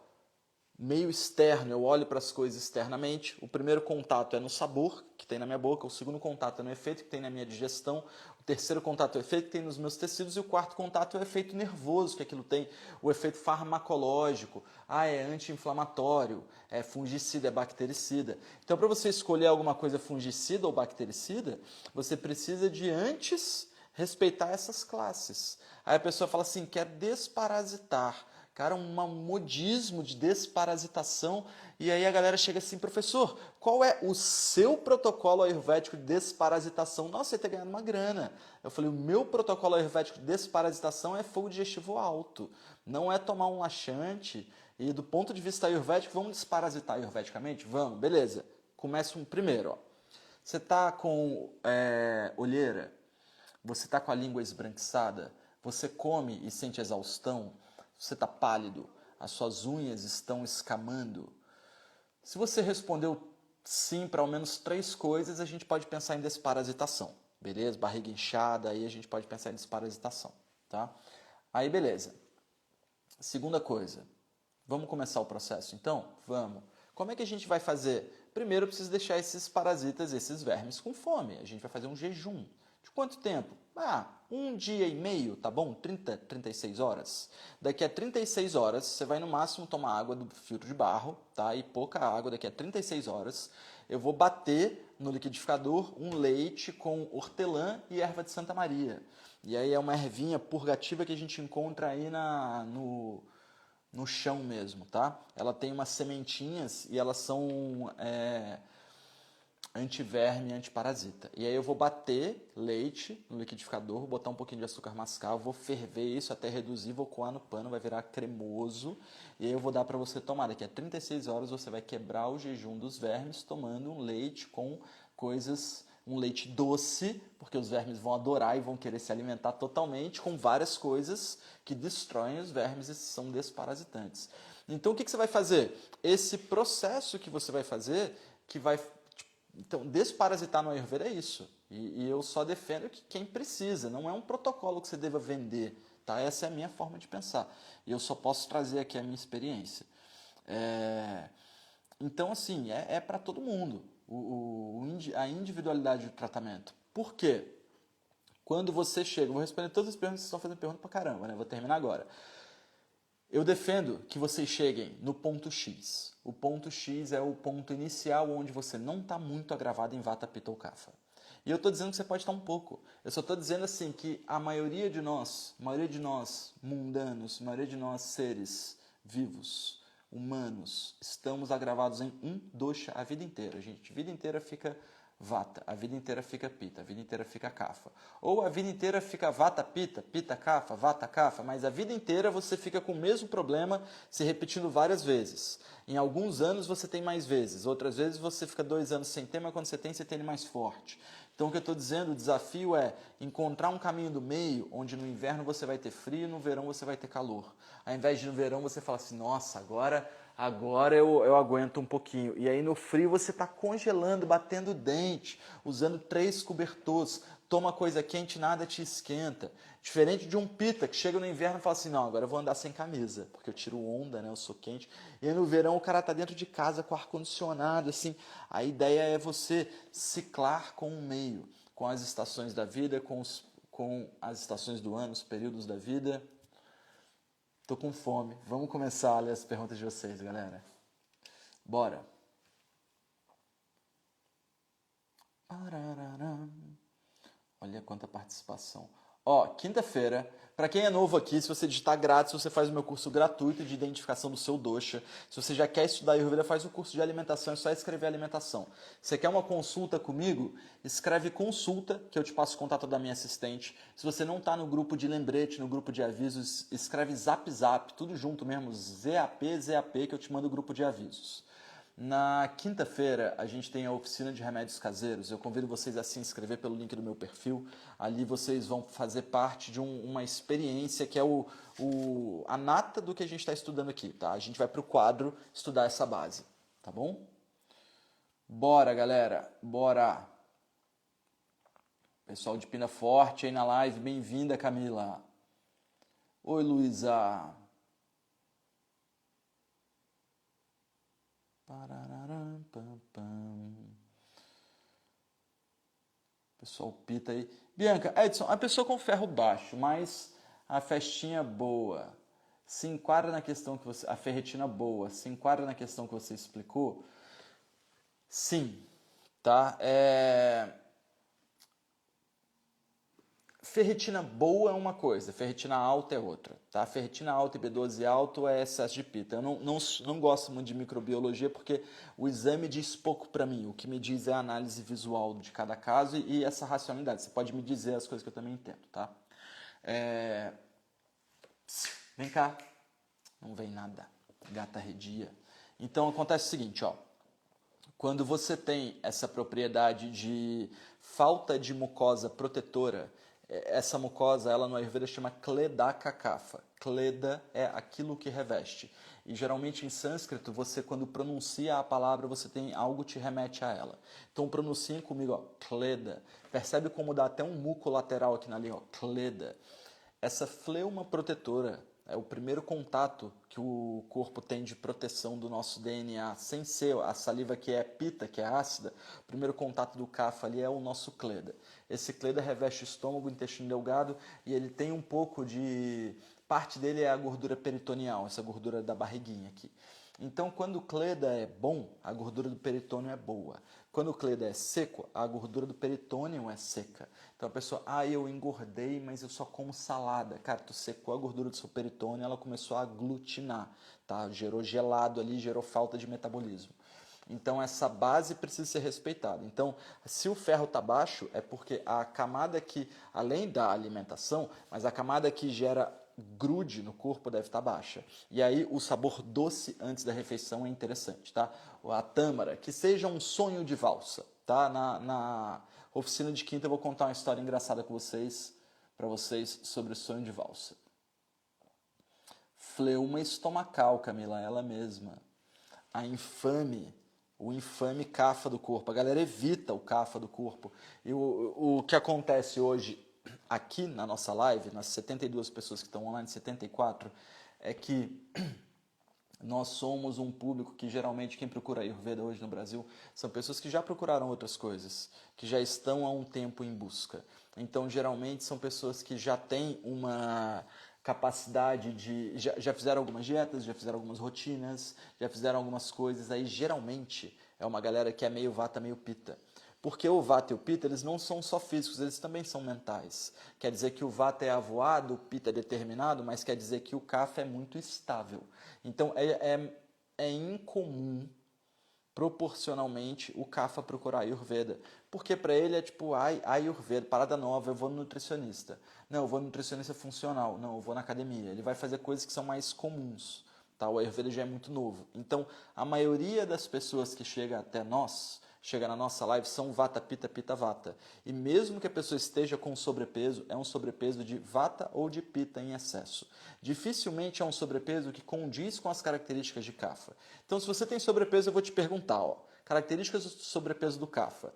Speaker 1: Meio externo, eu olho para as coisas externamente. O primeiro contato é no sabor, que tem na minha boca. O segundo contato é no efeito que tem na minha digestão. O terceiro contato é o efeito que tem nos meus tecidos. E o quarto contato é o efeito nervoso que aquilo tem. O efeito farmacológico. É anti-inflamatório, é fungicida, é bactericida. Então, para você escolher alguma coisa fungicida ou bactericida, você precisa de antes respeitar essas classes. Aí a pessoa fala assim, quer desparasitar. Cara, um modismo de desparasitação. E aí a galera chega assim, professor, qual é o seu protocolo ayurvédico de desparasitação? Nossa, você está ganhando uma grana. Eu falei, o meu protocolo ayurvédico de desparasitação é fogo digestivo alto. Não é tomar um laxante. E do ponto de vista ayurvédico, vamos desparasitar ayurvedicamente? Vamos, beleza. Começa primeiro. Ó. Você está com olheira? Você está com a língua esbranquiçada? Você come e sente exaustão? Você está pálido? As suas unhas estão escamando? Se você respondeu sim para ao menos 3 coisas, a gente pode pensar em desparasitação, beleza? Barriga inchada, aí a gente pode pensar em desparasitação, tá? Aí beleza. Segunda coisa, vamos começar o processo então? Vamos. Como é que a gente vai fazer? Primeiro eu preciso deixar esses parasitas, esses vermes com fome. A gente vai fazer um jejum. De quanto tempo? 1 dia e meio, tá bom? 30, 36 horas. Daqui a 36 horas, você vai no máximo tomar água do filtro de barro, tá? E pouca água, daqui a 36 horas, eu vou bater no liquidificador um leite com hortelã e erva de Santa Maria. E aí é uma ervinha purgativa que a gente encontra aí no chão mesmo, tá? Ela tem umas sementinhas e elas são antiverme e antiparasita. E aí eu vou bater leite no liquidificador, vou botar um pouquinho de açúcar mascavo, vou ferver isso até reduzir, vou coar no pano, vai virar cremoso. E aí eu vou dar para você tomar. Daqui a 36 horas você vai quebrar o jejum dos vermes tomando um leite com coisas... um leite doce, porque os vermes vão adorar e vão querer se alimentar totalmente com várias coisas que destroem os vermes e são desparasitantes. Então, o que você vai fazer? Esse processo que você vai fazer, que vai... Então, desparasitar no Ayurveda é isso. E eu só defendo que quem precisa, não é um protocolo que você deva vender. Tá? Essa é a minha forma de pensar. E eu só posso trazer aqui a minha experiência. Então, assim, é para todo mundo. A individualidade do tratamento. Por quê? Quando você chega, vou responder todas as perguntas, vocês estão fazendo pergunta pra caramba, né? Vou terminar agora. Eu defendo que vocês cheguem no ponto X. O ponto X é o ponto inicial onde você não está muito agravado em Vata, Pitta ou Kapha. E eu estou dizendo que você pode estar um pouco. Eu só estou dizendo assim que a maioria de nós mundanos, a maioria de nós seres vivos, humanos, estamos agravados em um dosha a vida inteira. Gente, a vida inteira fica Vata, a vida inteira fica Pitta, a vida inteira fica Kapha. Ou a vida inteira fica Vata, Pitta, Pitta, Kapha, Vata, Kapha, mas a vida inteira você fica com o mesmo problema se repetindo várias vezes. Em alguns anos você tem mais vezes, outras vezes você fica 2 anos sem ter, mas quando você tem ele mais forte. Então o que eu estou dizendo, o desafio é encontrar um caminho do meio, onde no inverno você vai ter frio, no verão você vai ter calor. Ao invés de no verão você fala assim, nossa, agora eu aguento um pouquinho. E aí no frio você está congelando, batendo o dente, usando 3 cobertores, toma coisa quente, nada te esquenta. Diferente de um Pitta que chega no inverno e fala assim, não, agora eu vou andar sem camisa, porque eu tiro onda, né, eu sou quente. E aí no verão o cara está dentro de casa com ar-condicionado, assim. A ideia é você ciclar com o meio, com as estações da vida, com as estações do ano, os períodos da vida. Tô com fome. Vamos começar a ler as perguntas de vocês, galera. Bora. Olha quanta participação. Ó, quinta-feira, para quem é novo aqui, se você digitar grátis, você faz o meu curso gratuito de identificação do seu dosha. Se você já quer estudar Ayurveda, faz o curso de alimentação, é só escrever alimentação. Se você quer uma consulta comigo, escreve consulta, que eu te passo o contato da minha assistente. Se você não está no grupo de lembrete, no grupo de avisos, escreve zap zap, tudo junto mesmo, zap, que eu te mando o grupo de avisos. Na quinta-feira, a gente tem a oficina de remédios caseiros. Eu convido vocês a se inscrever pelo link do meu perfil. Ali vocês vão fazer parte de uma experiência que é a nata do que a gente está estudando aqui, tá? A gente vai para o quadro estudar essa base, tá bom? Bora, galera, bora! Pessoal de Pina Forte aí na live, bem-vinda, Camila. Oi, Luísa. Pessoal pita aí. Bianca, Edson, a pessoa com ferro baixo, mas a festinha boa, se enquadra na questão que você... A ferritina boa, se enquadra na questão que você explicou? Sim, tá? Ferritina boa é uma coisa, ferritina alta é outra, tá? Ferritina alta e B12 alto é excesso de pita. Eu não gosto muito de microbiologia porque o exame diz pouco para mim. O que me diz é a análise visual de cada caso e essa racionalidade. Você pode me dizer as coisas que eu também entendo, tá? Vem cá. Não vem nada. Gata arredia. Então acontece o seguinte, ó. Quando você tem essa propriedade de falta de mucosa protetora, essa mucosa, ela no Ayurveda chama Kledaka Kapha. Kleda é aquilo que reveste. E geralmente em sânscrito, você quando pronuncia a palavra, você tem algo que te remete a ela. Então pronunciem comigo, ó, Kleda. Percebe como dá até um muco lateral aqui na linha, ó, Kleda. Essa fleuma protetora é o primeiro contato que o corpo tem de proteção do nosso DNA, sem ser a saliva que é pita, que é ácida. O primeiro contato do kapha ali é o nosso kleda. Esse kleda reveste o estômago, o intestino delgado, e ele tem um pouco de... Parte dele é a gordura peritoneal, essa gordura da barriguinha aqui. Então, quando o kleda é bom, a gordura do peritônio é boa. Quando o kleda é seco, a gordura do peritônio é seca. Então a pessoa, eu engordei, mas eu só como salada. Cara, tu secou a gordura do seu peritônio, ela começou a aglutinar, tá? Gerou gelado ali, gerou falta de metabolismo. Então essa base precisa ser respeitada. Então, se o ferro está baixo, é porque a camada que, além da alimentação, mas a camada que gera grude no corpo deve estar baixa. E aí o sabor doce antes da refeição é interessante, tá? A tâmara, que seja um sonho de valsa, tá? Na oficina de quinta eu vou contar uma história engraçada com vocês, para vocês, sobre o sonho de valsa. Fleuma estomacal, Camila, ela mesma. O infame kapha do corpo. A galera evita o kapha do corpo. E o que acontece hoje aqui na nossa live, nas 72 pessoas que estão online, 74, é que nós somos um público que geralmente quem procura Ayurveda hoje no Brasil são pessoas que já procuraram outras coisas, que já estão há um tempo em busca. Então, geralmente são pessoas que já têm uma capacidade de... Já fizeram algumas dietas, já fizeram algumas rotinas, já fizeram algumas coisas. Aí, geralmente, é uma galera que é meio vata, meio pitta. Porque o vata e o pitta, eles não são só físicos, eles também são mentais. Quer dizer que o vata é avoado, o pitta é determinado, mas quer dizer que o kapha é muito estável. Então, é incomum, proporcionalmente, o kapha procurar Ayurveda. Porque para ele é tipo, Ayurveda, parada nova, eu vou no nutricionista. Não, eu vou no nutricionista funcional. Não, eu vou na academia. Ele vai fazer coisas que são mais comuns. Tá? O Ayurveda já é muito novo. Então, a maioria das pessoas que chega até nós... chega na nossa live, são vata, pitta, pitta, vata. E mesmo que a pessoa esteja com sobrepeso, é um sobrepeso de vata ou de pitta em excesso. Dificilmente é um sobrepeso que condiz com as características de kapha. Então, se você tem sobrepeso, eu vou te perguntar, características do sobrepeso do kapha.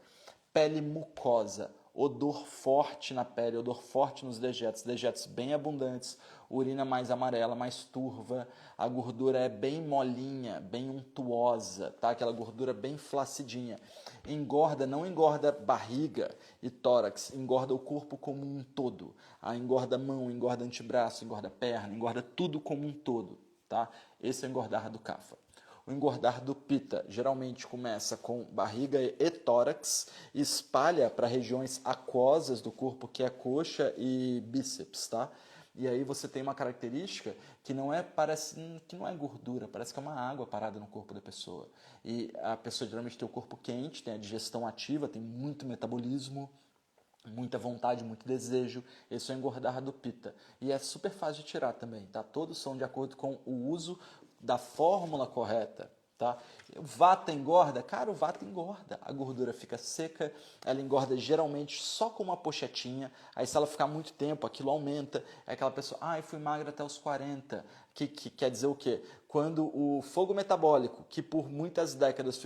Speaker 1: Pele mucosa, odor forte na pele, odor forte nos dejetos bem abundantes, urina mais amarela, mais turva, a gordura é bem molinha, bem untuosa, tá? Aquela gordura bem flacidinha. Engorda, não engorda barriga e tórax, engorda o corpo como um todo. Engorda mão, engorda antebraço, engorda perna, engorda tudo como um todo, tá? Esse é o engordar do kapha. O engordar do pitta geralmente começa com barriga e tórax, espalha para regiões aquosas do corpo, que é coxa e bíceps, tá? E aí você tem uma característica que parece que não é gordura, parece que é uma água parada no corpo da pessoa. E a pessoa geralmente tem o corpo quente, tem a digestão ativa, tem muito metabolismo, muita vontade, muito desejo. Esse é o engordar do pitta. E é super fácil de tirar também, tá? Todos são de acordo com o uso da fórmula correta, tá? O vata engorda? Cara, o vata engorda. A gordura fica seca, ela engorda geralmente só com uma pochetinha. Aí se ela ficar muito tempo, aquilo aumenta. É aquela pessoa, eu fui magra até os 40. Que quer dizer o quê? Quando o fogo metabólico, que por muitas décadas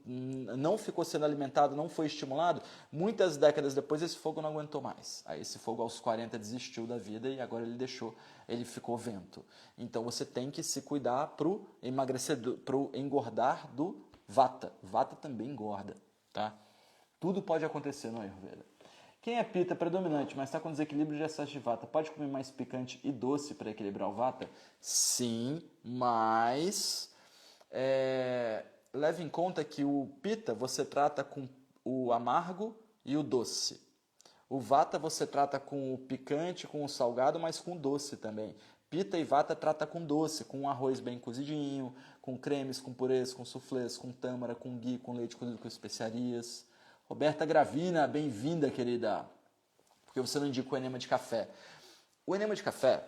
Speaker 1: não ficou sendo alimentado, não foi estimulado, muitas décadas depois esse fogo não aguentou mais. Aí esse fogo aos 40 desistiu da vida e agora ele ficou vento. Então você tem que se cuidar pro engordar do vata. Vata também engorda, tá? Tudo pode acontecer no Ayurveda. Quem é pitta predominante, mas está com desequilíbrio de excesso de vata, pode comer mais picante e doce para equilibrar o vata? Sim, mas leve em conta que o pitta você trata com o amargo e o doce. O vata você trata com o picante, com o salgado, mas com o doce também. Pitta e vata trata com doce, com arroz bem cozidinho, com cremes, com purês, com suflês, com tâmara, com ghee, com leite cozido com especiarias. Roberta Gravina, bem-vinda, querida. Porque você não indica o enema de café. O enema de café,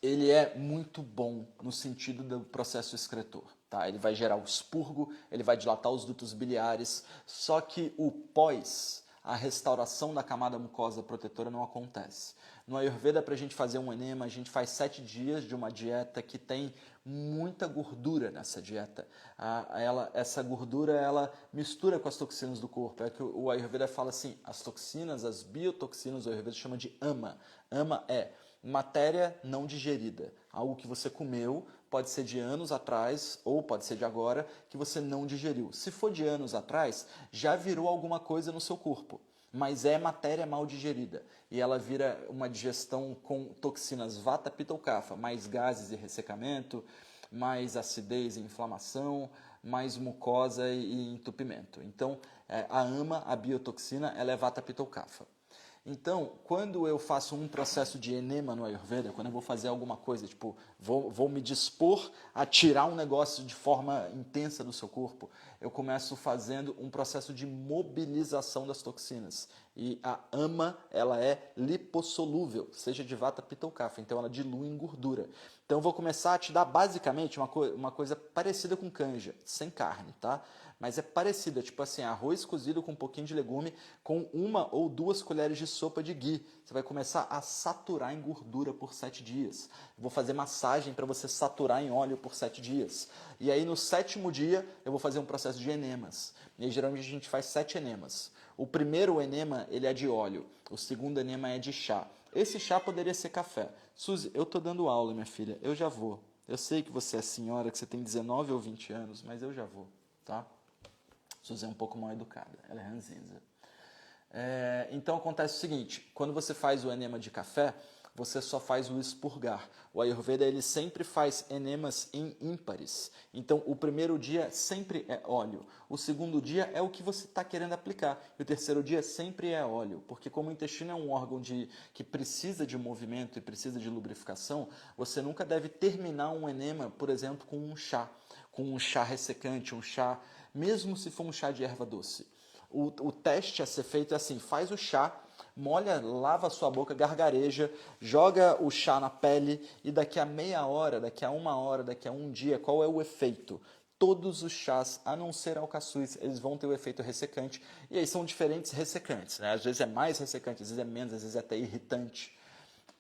Speaker 1: ele é muito bom no sentido do processo excretor. Tá? Ele vai gerar o expurgo, ele vai dilatar os dutos biliares, só que o pós, a restauração da camada mucosa protetora não acontece. No Ayurveda, para a gente fazer um enema, a gente faz 7 dias de uma dieta que tem muita gordura nessa dieta. Essa gordura, ela mistura com as toxinas do corpo. É que o Ayurveda fala assim, as toxinas, as biotoxinas, o Ayurveda chama de ama. Ama é matéria não digerida, algo que você comeu, pode ser de anos atrás ou pode ser de agora, que você não digeriu. Se for de anos atrás, já virou alguma coisa no seu corpo, mas é matéria mal digerida e ela vira uma digestão com toxinas Vata, Pitta ou Kapha, mais gases e ressecamento, mais acidez e inflamação, mais mucosa e entupimento. Então, a ama, a biotoxina, ela é Vata, Pitta ou Kapha. Então, quando eu faço um processo de enema no Ayurveda, quando eu vou fazer alguma coisa, tipo, vou me dispor a tirar um negócio de forma intensa do seu corpo, eu começo fazendo um processo de mobilização das toxinas. E a ama, ela é lipossolúvel, seja de Vata, Pitta ou Kapha, então ela dilui em gordura. Então eu vou começar a te dar basicamente uma coisa parecida com canja, sem carne, tá? Mas é parecida, tipo assim, arroz cozido com um pouquinho de legume, com 1 ou 2 colheres de sopa de ghee. Você vai começar a saturar em gordura por 7 dias. Vou fazer massagem para você saturar em óleo por 7 dias. E aí no 7º dia eu vou fazer um processo de enemas. E aí, geralmente a gente faz 7 enemas. O primeiro enema ele é de óleo, o segundo enema é de chá. Esse chá poderia ser café. Suzy, eu tô dando aula, minha filha, eu já vou. Eu sei que você é senhora, que você tem 19 ou 20 anos, mas eu já vou, tá? Suzy é um pouco mal educada, ela é ranzinza. Então acontece o seguinte, quando você faz o enema de café, você só faz o expurgar. O Ayurveda ele sempre faz enemas em ímpares. Então o primeiro dia sempre é óleo, o segundo dia é o que você está querendo aplicar e o terceiro dia sempre é óleo, porque como o intestino é um órgão que precisa de movimento e precisa de lubrificação, você nunca deve terminar um enema, por exemplo, com um chá ressecante, um chá, mesmo se for um chá de erva doce. O teste a ser feito é assim, faz o chá, molha, lava a sua boca, gargareja, joga o chá na pele e daqui a meia hora, daqui a 1 hora, daqui a 1 dia, qual é o efeito? Todos os chás, a não ser alcaçuz, eles vão ter o efeito ressecante. E aí são diferentes ressecantes, né? Às vezes é mais ressecante, às vezes é menos, às vezes é até irritante.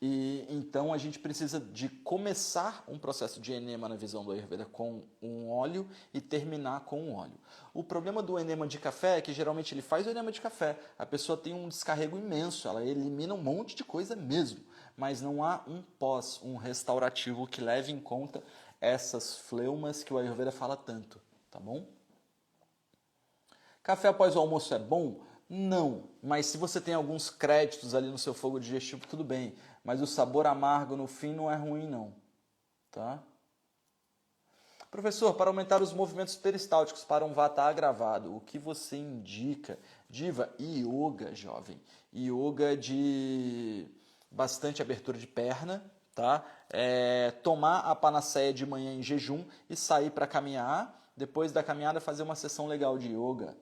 Speaker 1: E então a gente precisa de começar um processo de enema na visão do Ayurveda com um óleo e terminar com um óleo. O problema do enema de café é que geralmente ele faz o enema de café, a pessoa tem um descarrego imenso, ela elimina um monte de coisa mesmo, mas não há um pós, um restaurativo que leve em conta essas fleumas que o Ayurveda fala tanto, tá bom? Café após o almoço é bom? Não, mas se você tem alguns créditos ali no seu fogo digestivo, tudo bem. Mas o sabor amargo no fim não é ruim não, tá? Professor, para aumentar os movimentos peristálticos para um vata agravado, o que você indica? Diva, yoga, jovem. Yoga de bastante abertura de perna, tá? Tomar a panaceia de manhã em jejum e sair para caminhar. Depois da caminhada fazer uma sessão legal de yoga.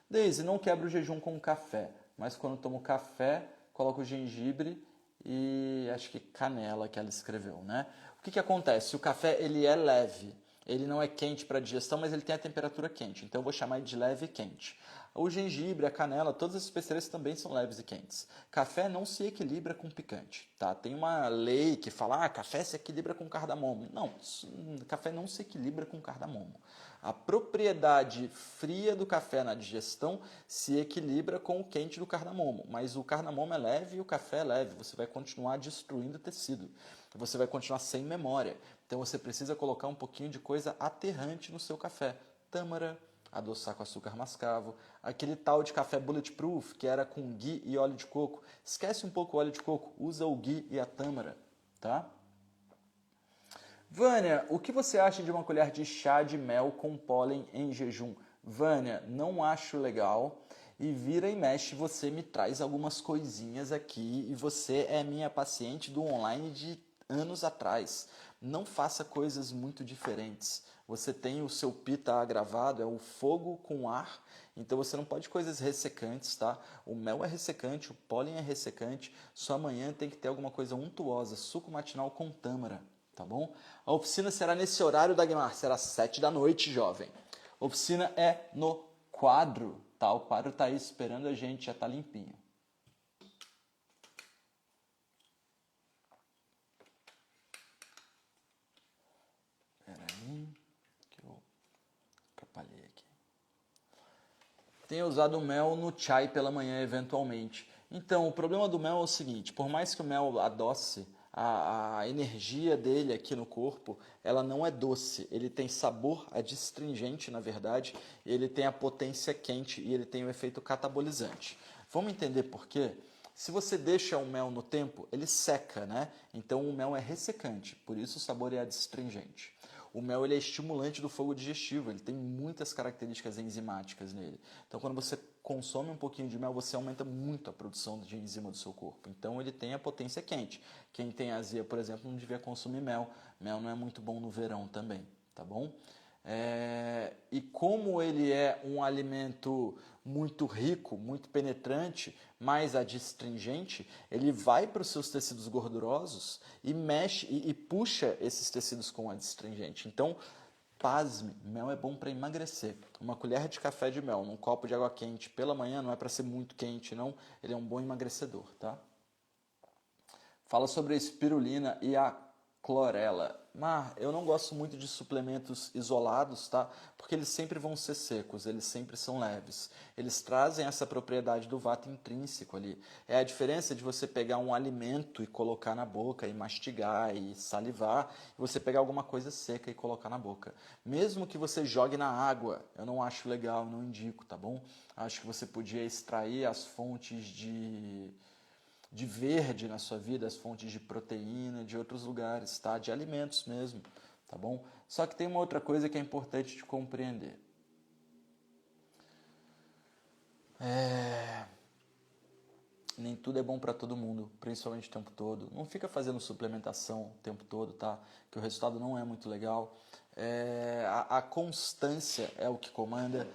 Speaker 1: Deise, não quebra o jejum com café, mas quando tomo café, coloco gengibre e acho que canela que ela escreveu, né? O que acontece? O café ele é leve, ele não é quente para digestão, mas ele tem a temperatura quente, então eu vou chamar de leve e quente. O gengibre, a canela, todas as especiarias também são leves e quentes. Café não se equilibra com picante, tá? Tem uma lei que fala, café se equilibra com cardamomo. Não, café não se equilibra com cardamomo. A propriedade fria do café na digestão se equilibra com o quente do cardamomo, mas o cardamomo é leve e o café é leve, você vai continuar destruindo o tecido, você vai continuar sem memória. Então você precisa colocar um pouquinho de coisa aterrante no seu café. Tâmara, adoçar com açúcar mascavo, aquele tal de café bulletproof que era com ghee e óleo de coco. Esquece um pouco o óleo de coco, usa o ghee e a tâmara, tá? Vânia, o que você acha de uma colher de chá de mel com pólen em jejum? Vânia, não acho legal. E vira e mexe, você me traz algumas coisinhas aqui e você é minha paciente do online de anos atrás. Não faça coisas muito diferentes. Você tem o seu pita agravado, é o fogo com ar, então você não pode coisas ressecantes, tá? O mel é ressecante, o pólen é ressecante, sua manhã tem que ter alguma coisa untuosa, suco matinal com tâmara, tá bom? A oficina será nesse horário, Dagmar, será 7 da noite, jovem. A oficina é no quadro. Tá, o quadro tá aí esperando a gente, já tá limpinho. Espera aí, que eu atrapalhei aqui. Tenho usado mel no chai pela manhã, eventualmente. Então, o problema do mel é o seguinte, por mais que o mel adoce, a energia dele aqui no corpo, ela não é doce. Ele tem sabor adstringente, na verdade, ele tem a potência quente e ele tem o efeito catabolizante. Vamos entender por quê? Se você deixa o mel no tempo, ele seca, né? Então o mel é ressecante, por isso o sabor é adstringente. O mel ele é estimulante do fogo digestivo, ele tem muitas características enzimáticas nele. Então, quando você consome um pouquinho de mel, você aumenta muito a produção de enzima do seu corpo. Então, ele tem a potência quente. Quem tem azia, por exemplo, não devia consumir mel. Mel não é muito bom no verão também, tá bom? E como ele é um alimento muito rico, muito penetrante, mais adstringente, ele vai para os seus tecidos gordurosos e mexe e puxa esses tecidos com adstringente. Então, pasme, mel é bom para emagrecer. Uma colher de café de mel num copo de água quente pela manhã não é para ser muito quente, não. Ele é um bom emagrecedor, tá? Fala sobre a espirulina e a clorela. Mas eu não gosto muito de suplementos isolados, tá? Porque eles sempre vão ser secos, eles sempre são leves. Eles trazem essa propriedade do vata intrínseco ali. É a diferença de você pegar um alimento e colocar na boca, e mastigar, e salivar, e você pegar alguma coisa seca e colocar na boca. Mesmo que você jogue na água, eu não acho legal, não indico, tá bom? Acho que você podia extrair as fontes de verde na sua vida, as fontes de proteína de outros lugares, tá? De alimentos mesmo, tá bom? Só que tem uma outra coisa que é importante de compreender. Nem tudo é bom para todo mundo, principalmente o tempo todo. Não fica fazendo suplementação o tempo todo, tá? Que o resultado não é muito legal. A constância é o que comanda.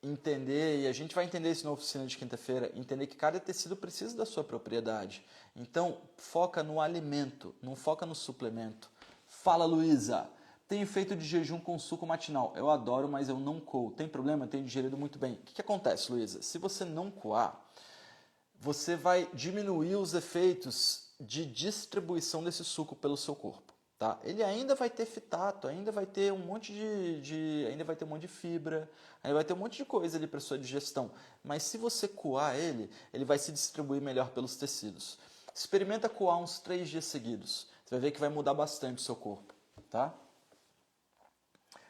Speaker 1: Entender, e a gente vai entender isso na oficina de quinta-feira, entender que cada tecido precisa da sua propriedade. Então, foca no alimento, não foca no suplemento. Fala, Luísa! Tenho feito de jejum com suco matinal. Eu adoro, mas eu não coo. Tem problema? Tenho digerido muito bem. O que acontece, Luísa? Se você não coar, você vai diminuir os efeitos de distribuição desse suco pelo seu corpo. Tá? Ele ainda vai ter fitato, ainda vai ter um monte ainda vai ter um monte de fibra, ainda vai ter um monte de coisa ali para sua digestão. Mas se você coar ele, ele vai se distribuir melhor pelos tecidos. Experimenta coar uns 3 dias seguidos. Você vai ver que vai mudar bastante o seu corpo. Tá?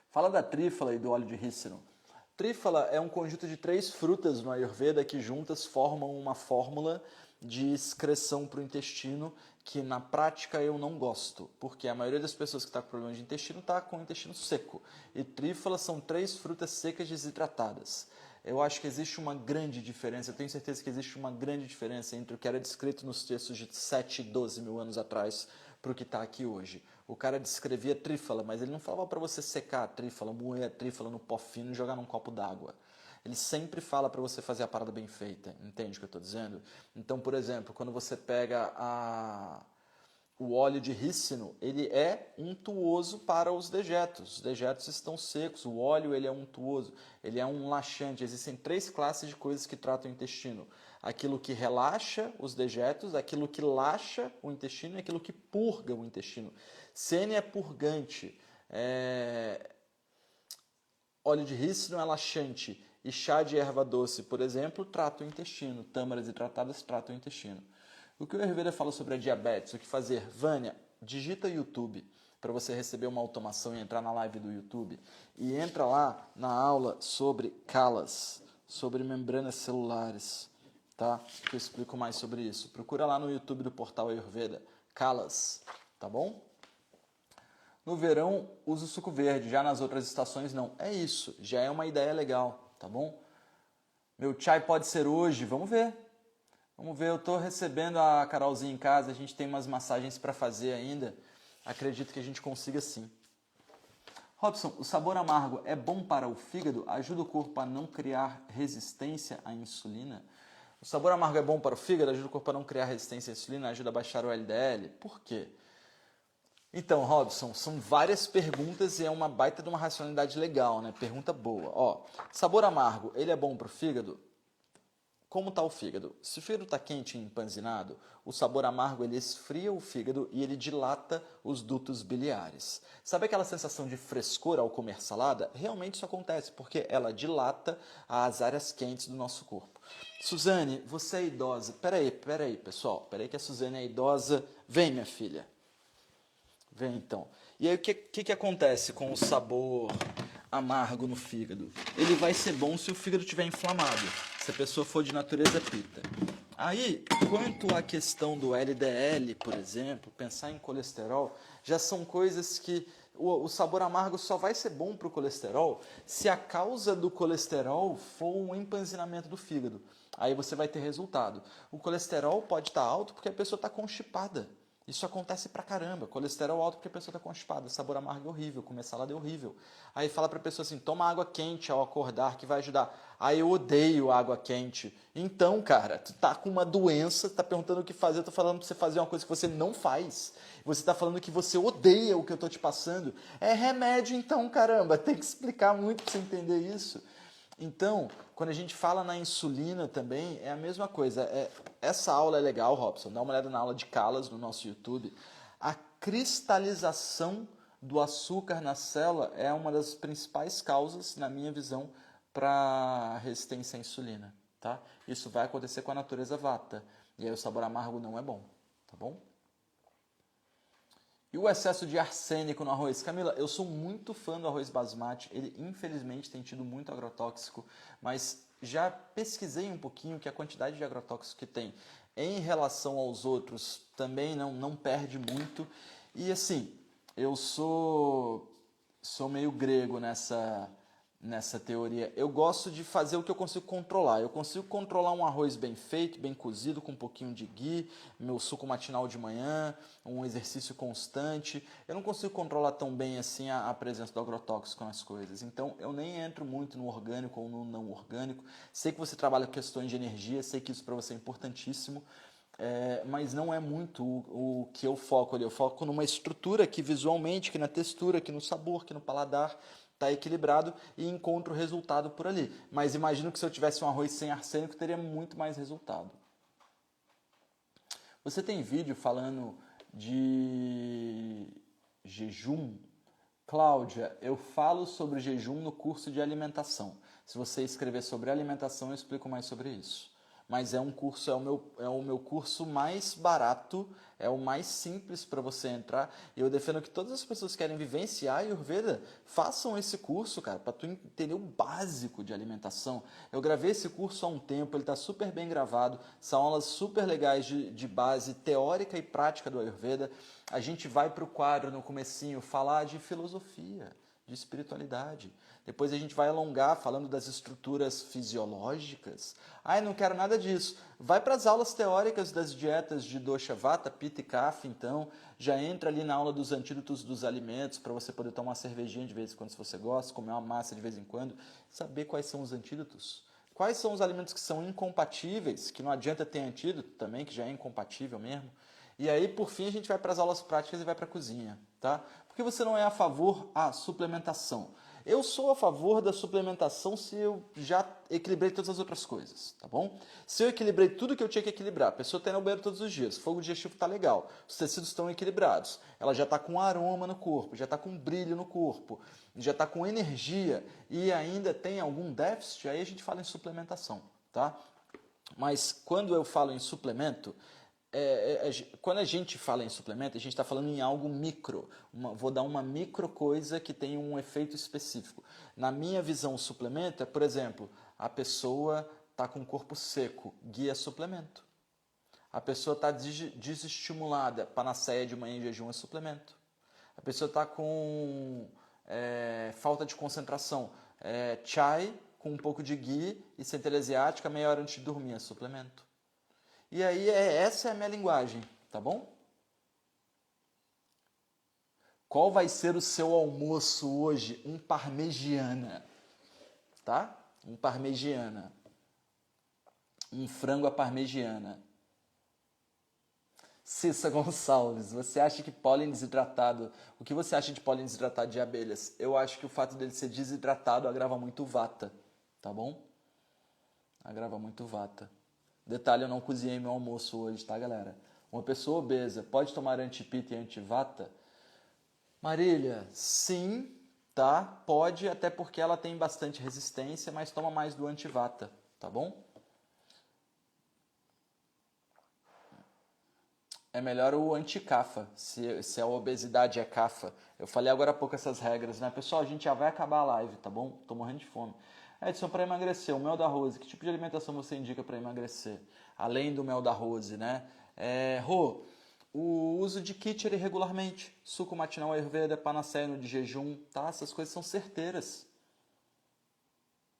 Speaker 1: Fala da trífala e do óleo de rícino. Trífala é um conjunto de 3 frutas no Ayurveda que juntas formam uma fórmula de excreção para o intestino que na prática eu não gosto, porque a maioria das pessoas que está com problema de intestino está com o intestino seco. E trífala são 3 frutas secas desidratadas. Eu acho que existe uma grande diferença, eu tenho certeza que existe uma grande diferença entre o que era descrito nos textos de 7 e 12 mil anos atrás para o que está aqui hoje. O cara descrevia trífala, mas ele não falava para você secar a trífala, moer a trífala no pó fino e jogar num copo d'água. Ele sempre fala para você fazer a parada bem feita, entende o que eu estou dizendo? Então, por exemplo, quando você pega o óleo de rícino, ele é untuoso para os dejetos. Os dejetos estão secos, o óleo ele é untuoso, ele é um laxante. Existem 3 classes de coisas que tratam o intestino. Aquilo que relaxa os dejetos, aquilo que laxa o intestino e aquilo que purga o intestino. Sene é purgante, óleo de rícino é laxante e chá de erva doce, por exemplo, trata o intestino. Tâmaras hidratadas tratam o intestino. O que o Ayurveda fala sobre a diabetes, o que fazer? Vânia, digita YouTube para você receber uma automação e entrar na live do YouTube. E entra lá na aula sobre calas, sobre membranas celulares, tá? Que eu explico mais sobre isso. Procura lá no YouTube do portal Ayurveda, calas, tá bom? No verão, usa o suco verde, já nas outras estações não. É isso, já é uma ideia legal, tá bom? Meu chai pode ser hoje, vamos ver. Vamos ver, eu estou recebendo a Carolzinha em casa, a gente tem umas massagens para fazer ainda. Acredito que a gente consiga sim. Robson, o sabor amargo é bom para o fígado? Ajuda o corpo a não criar resistência à insulina? O sabor amargo é bom para o fígado? Ajuda o corpo a não criar resistência à insulina? Ajuda a baixar o LDL? Por quê? Então, Robson, são várias perguntas e é uma baita de uma racionalidade legal, né? Pergunta boa. Ó, sabor amargo, ele é bom para o fígado? Como está o fígado? Se o fígado está quente e empanzinado, o sabor amargo ele esfria o fígado e ele dilata os dutos biliares. Sabe aquela sensação de frescor ao comer salada? Realmente isso acontece, porque ela dilata as áreas quentes do nosso corpo. Suzane, você é idosa. Peraí, pessoal. Peraí que a Suzane é idosa. Vem, minha filha. Vem então. E aí o que acontece com o sabor amargo no fígado? Ele vai ser bom se o fígado estiver inflamado, se a pessoa for de natureza pita. Aí, quanto à questão do LDL, por exemplo, pensar em colesterol, já são coisas que o sabor amargo só vai ser bom para o colesterol se a causa do colesterol for um empanzinamento do fígado. Aí você vai ter resultado. O colesterol pode estar alto porque a pessoa está constipada. Isso acontece pra caramba. Colesterol alto porque a pessoa está constipada. Sabor amargo é horrível. Comer salada é horrível. Aí fala pra pessoa assim, toma água quente ao acordar que vai ajudar. Aí eu odeio água quente. Então, cara, tu tá com uma doença, tu tá perguntando o que fazer, eu tô falando pra você fazer uma coisa que você não faz. Você tá falando que você odeia o que eu tô te passando. É remédio então, caramba. Tem que explicar muito pra você entender isso. Então, quando a gente fala na insulina também, é a mesma coisa. Essa aula é legal, Robson. Dá uma olhada na aula de Calas no nosso YouTube. A cristalização do açúcar na célula é uma das principais causas, na minha visão, para resistência à insulina. Tá? Isso vai acontecer com a natureza vata. E aí o sabor amargo não é bom. Tá bom? E o excesso de arsênico no arroz? Camila, eu sou muito fã do arroz basmati. Ele, infelizmente, tem tido muito agrotóxico, mas já pesquisei um pouquinho que a quantidade de agrotóxico que tem em relação aos outros também não perde muito. E assim, eu sou meio grego nessa teoria. Eu gosto de fazer o que eu consigo controlar. Eu consigo controlar um arroz bem feito, bem cozido, com um pouquinho de ghee, meu suco matinal de manhã, um exercício constante. Eu não consigo controlar tão bem assim a presença do agrotóxico nas coisas. Então, eu nem entro muito no orgânico ou no não orgânico. Sei que você trabalha com questões de energia, sei que isso para você é importantíssimo. Mas não é muito o que eu foco ali. Eu foco numa estrutura que visualmente, que na textura, que no sabor, que no paladar está equilibrado e encontro resultado por ali. Mas imagino que se eu tivesse um arroz sem arsênico, teria muito mais resultado. Você tem vídeo falando de jejum? Cláudia, eu falo sobre jejum no curso de alimentação. Se você escrever sobre alimentação, eu explico mais sobre isso. Mas é um curso, é o meu curso mais barato, é o mais simples para você entrar. E eu defendo que todas as pessoas que querem vivenciar a Ayurveda façam esse curso, cara, para tu entender o básico de alimentação. Eu gravei esse curso há um tempo, ele está super bem gravado, são aulas super legais de base teórica e prática do Ayurveda. A gente vai para o quadro no comecinho falar de filosofia, de espiritualidade. Depois a gente vai alongar falando das estruturas fisiológicas. Ai, não quero nada disso. Vai para as aulas teóricas das dietas de dosha, vata, pitta e kapha, então. Já entra ali na aula dos antídotos dos alimentos, para você poder tomar uma cervejinha de vez em quando, se você gosta, comer uma massa de vez em quando. Saber quais são os antídotos. Quais são os alimentos que são incompatíveis, que não adianta ter antídoto também, que já é incompatível mesmo. E aí, por fim, a gente vai para as aulas práticas e vai para a cozinha, tá? Porque você não é a favor da suplementação. Eu sou a favor da suplementação se eu já equilibrei todas as outras coisas, tá bom? Se eu equilibrei tudo que eu tinha que equilibrar, a pessoa está no banheiro todos os dias, o fogo digestivo está legal, os tecidos estão equilibrados, ela já está com aroma no corpo, já está com brilho no corpo, já está com energia e ainda tem algum déficit, aí a gente fala em suplementação, tá? Mas quando eu falo em suplemento, quando a gente fala em suplemento, a gente está falando em algo micro. Vou dar uma micro coisa que tem um efeito específico. Na minha visão, o suplemento é, por exemplo, a pessoa está com o corpo seco, guia suplemento. A pessoa está desestimulada, panaceia de manhã em jejum é suplemento. A pessoa está com falta de concentração, chai com um pouco de ghee e centelha asiática meia hora antes de dormir é suplemento. E aí, essa é a minha linguagem, tá bom? Qual vai ser o seu almoço hoje? Um parmegiana, tá? Um parmegiana. Um frango à parmegiana. Cissa Gonçalves, você acha que pólen desidratado... O que você acha de pólen desidratado de abelhas? Eu acho que o fato dele ser desidratado agrava muito o vata, tá bom? Agrava muito o vata. Detalhe, eu não cozinhei meu almoço hoje, tá, galera? Uma pessoa obesa pode tomar anti-pitta e anti-vata? Marília, sim, tá? Pode, até porque ela tem bastante resistência, mas toma mais do anti-vata, tá bom? É melhor o anti-cafa, se a obesidade é cafa. Eu falei agora há pouco essas regras, né? Pessoal, a gente já vai acabar a live, tá bom? Tô morrendo de fome. Edson, para emagrecer, o mel da Rose, que tipo de alimentação você indica para emagrecer? Além do mel da Rose, né? Rô, o uso de Kitchery regularmente, suco matinal Ayurveda, Panacea de jejum, tá? Essas coisas são certeiras.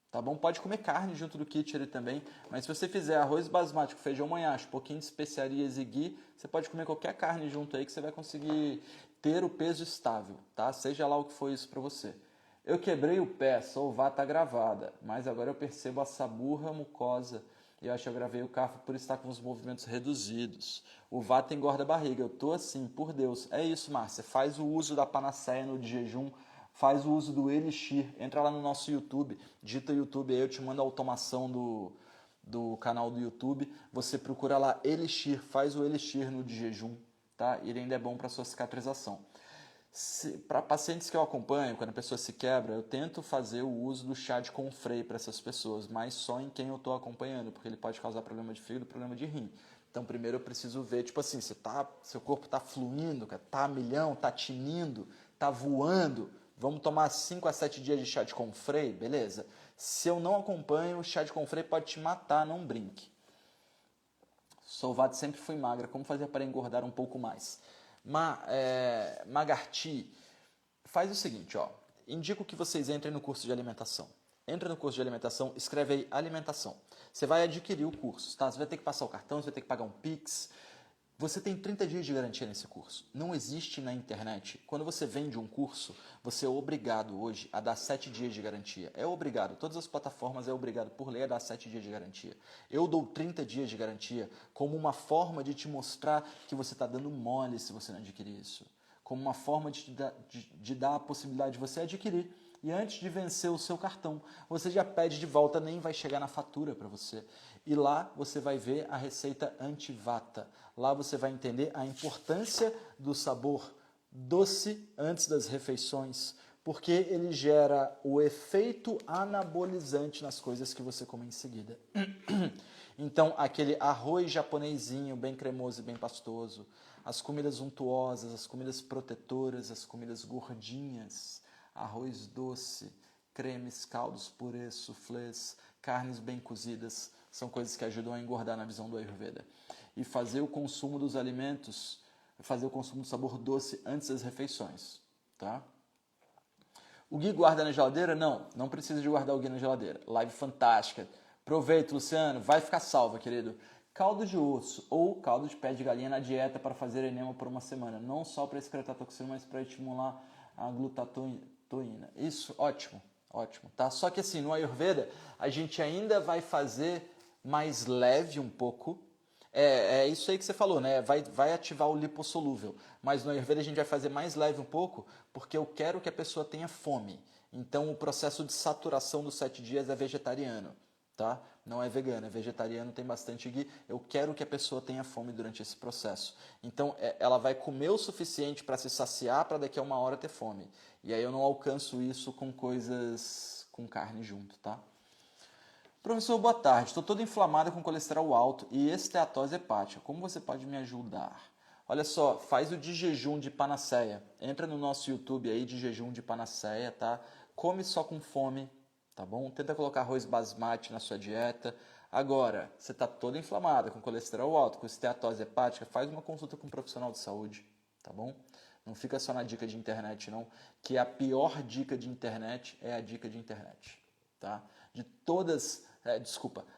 Speaker 1: Tá bom? Pode comer carne junto do Kitchery também, mas se você fizer arroz basmati, feijão manhacho, pouquinho de especiarias e ghee, você pode comer qualquer carne junto aí que você vai conseguir ter o peso estável, tá? Seja lá o que for isso para você. Eu quebrei o pé, sou vata gravada, mas agora eu percebo a saburra mucosa e eu acho que eu gravei o carro por estar com os movimentos reduzidos. O vata engorda a barriga, eu tô assim, por Deus. É isso, Márcia, faz o uso da panaceia no de jejum, faz o uso do Elixir, entra lá no nosso YouTube, digita YouTube aí, eu te mando a automação do canal do YouTube, você procura lá Elixir, faz o Elixir no de jejum, tá? Ele ainda é bom para sua cicatrização. Para pacientes que eu acompanho, quando a pessoa se quebra, eu tento fazer o uso do chá de confrei para essas pessoas, mas só em quem eu estou acompanhando, porque ele pode causar problema de fígado, problema de rim. Então, primeiro eu preciso ver, tipo assim, seu corpo está fluindo, está a milhão, está tinindo, está voando, vamos tomar 5 a 7 dias de chá de confrei, beleza? Se eu não acompanho, o chá de confrei pode te matar, não brinque. Solvado sempre fui magra, como fazer para engordar um pouco mais? Magarti, faz o seguinte, ó, indico que vocês entrem no curso de alimentação. Entra no curso de alimentação, escreve aí alimentação. Você vai adquirir o curso, tá? Você vai ter que passar o cartão, você vai ter que pagar um Pix. Você tem 30 dias de garantia nesse curso. Não existe na internet. Quando você vende um curso, você é obrigado hoje a dar 7 dias de garantia. É obrigado. Todas as plataformas é obrigado por lei a dar 7 dias de garantia. Eu dou 30 dias de garantia como uma forma de te mostrar que você está dando mole se você não adquirir isso. Como uma forma de dar a possibilidade de você adquirir. E antes de vencer o seu cartão, você já pede de volta, nem vai chegar na fatura para você. E lá você vai ver a receita anti-vata. Lá você vai entender a importância do sabor doce antes das refeições, porque ele gera o efeito anabolizante nas coisas que você come em seguida. Então, aquele arroz japonesinho bem cremoso e bem pastoso, as comidas untuosas, as comidas protetoras, as comidas gordinhas, arroz doce, cremes, caldos, purês, soufflés, carnes bem cozidas, são coisas que ajudam a engordar na visão do Ayurveda. E fazer o consumo dos alimentos, fazer o consumo do sabor doce antes das refeições, tá? O Gui guarda na geladeira? Não, não precisa de guardar o Gui na geladeira. Live fantástica. Aproveita, Luciano, vai ficar salva, querido. Caldo de osso ou caldo de pé de galinha na dieta para fazer enema por uma semana. Não só para excretar toxina, mas para estimular a glutatoína. Isso, ótimo, ótimo. Tá? Só que assim, no Ayurveda, a gente ainda vai fazer mais leve um pouco. É isso aí que você falou, né? Vai ativar o lipossolúvel. Mas no Ayurveda a gente vai fazer mais leve um pouco, porque eu quero que a pessoa tenha fome. Então o processo de saturação dos 7 dias é vegetariano, tá? Não é vegano, é vegetariano, tem bastante ghee. Eu quero que a pessoa tenha fome durante esse processo. Então ela vai comer o suficiente para se saciar, para daqui a uma hora ter fome. E aí eu não alcanço isso com coisas com carne junto, tá? Professor, boa tarde. Estou todo inflamado com colesterol alto e esteatose hepática. Como você pode me ajudar? Olha só, faz o de jejum de panaceia. Entra no nosso YouTube aí de jejum de panaceia, tá? Come só com fome, tá bom? Tenta colocar arroz basmati na sua dieta. Agora, você está todo inflamado com colesterol alto, com esteatose hepática, faz uma consulta com um profissional de saúde, tá bom? Não fica só na dica de internet, não. Que a pior dica de internet é a dica de internet, tá? De todas...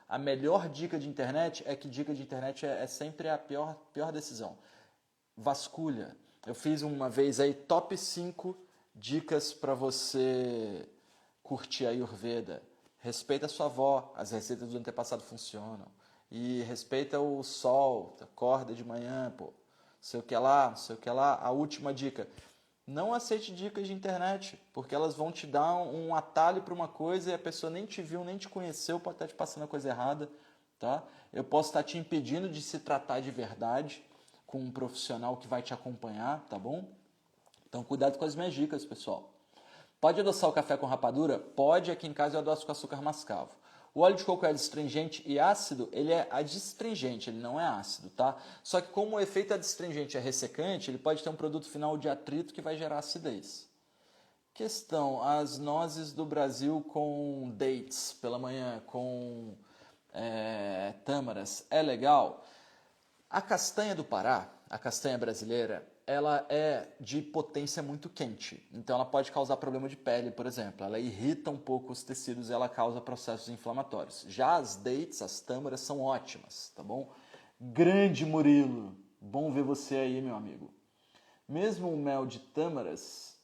Speaker 1: a melhor dica de internet é que dica de internet é sempre a pior decisão. Vasculha. Eu fiz uma vez aí top 5 dicas para você curtir a Ayurveda. Respeita a sua avó, as receitas do antepassado funcionam. E respeita o sol, acorda de manhã, pô. sei o que lá, não sei o que lá. A última dica, não aceite dicas de internet, porque elas vão te dar um atalho para uma coisa e a pessoa nem te viu, nem te conheceu, pode estar te passando a coisa errada, tá? Eu posso estar te impedindo de se tratar de verdade com um profissional que vai te acompanhar, tá bom? Então cuidado com as minhas dicas, pessoal. Pode adoçar o café com rapadura? Pode, aqui em casa eu adoço com açúcar mascavo. O óleo de coco é adstringente e ácido, ele é adstringente, ele não é ácido, tá? Só que como o efeito adstringente é ressecante, ele pode ter um produto final de atrito que vai gerar acidez. Questão, as nozes do Brasil com dates pela manhã, com tâmaras, é legal? A castanha do Pará, a castanha brasileira, ela é de potência muito quente. Então ela pode causar problema de pele, por exemplo. Ela irrita um pouco os tecidos e ela causa processos inflamatórios. Já as dates, as tâmaras, são ótimas, tá bom? Grande Murilo, bom ver você aí, meu amigo. Mesmo o mel de tâmaras,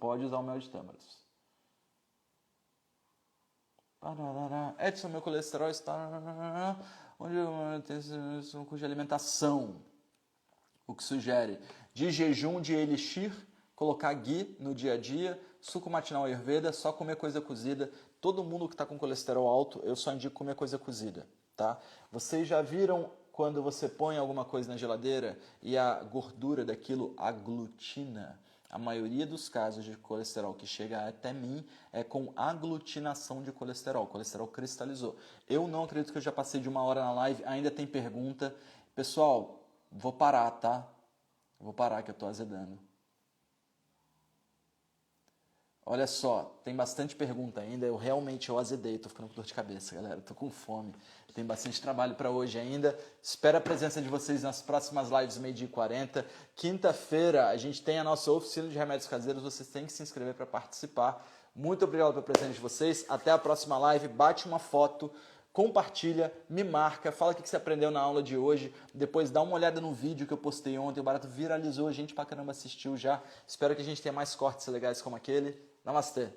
Speaker 1: pode usar o mel de tâmaras. Edson, meu colesterol está onde eu tenho um custo de alimentação. O que sugere de jejum de elixir, colocar ghee no dia a dia, suco matinal Ayurveda, só comer coisa cozida. Todo mundo que está com colesterol alto, eu só indico comer coisa cozida, tá? Vocês já viram quando você põe alguma coisa na geladeira e a gordura daquilo aglutina? A maioria dos casos de colesterol que chega até mim é com aglutinação de colesterol. O colesterol cristalizou. Eu não acredito que eu já passei de 1 hora na live, ainda tem pergunta. Pessoal, vou parar, tá? Vou parar que eu tô azedando. Olha só, tem bastante pergunta ainda. Eu azedei, tô ficando com dor de cabeça, galera. Tô com fome. Tem bastante trabalho para hoje ainda. Espero a presença de vocês nas próximas lives 12h40. Quinta-feira a gente tem a nossa oficina de remédios caseiros. Vocês têm que se inscrever para participar. Muito obrigado pela presença de vocês. Até a próxima live. Bate uma foto, compartilha, me marca, fala o que você aprendeu na aula de hoje. Depois dá uma olhada no vídeo que eu postei ontem. O barato viralizou, a gente pra caramba assistiu já. Espero que a gente tenha mais cortes legais como aquele. Namastê!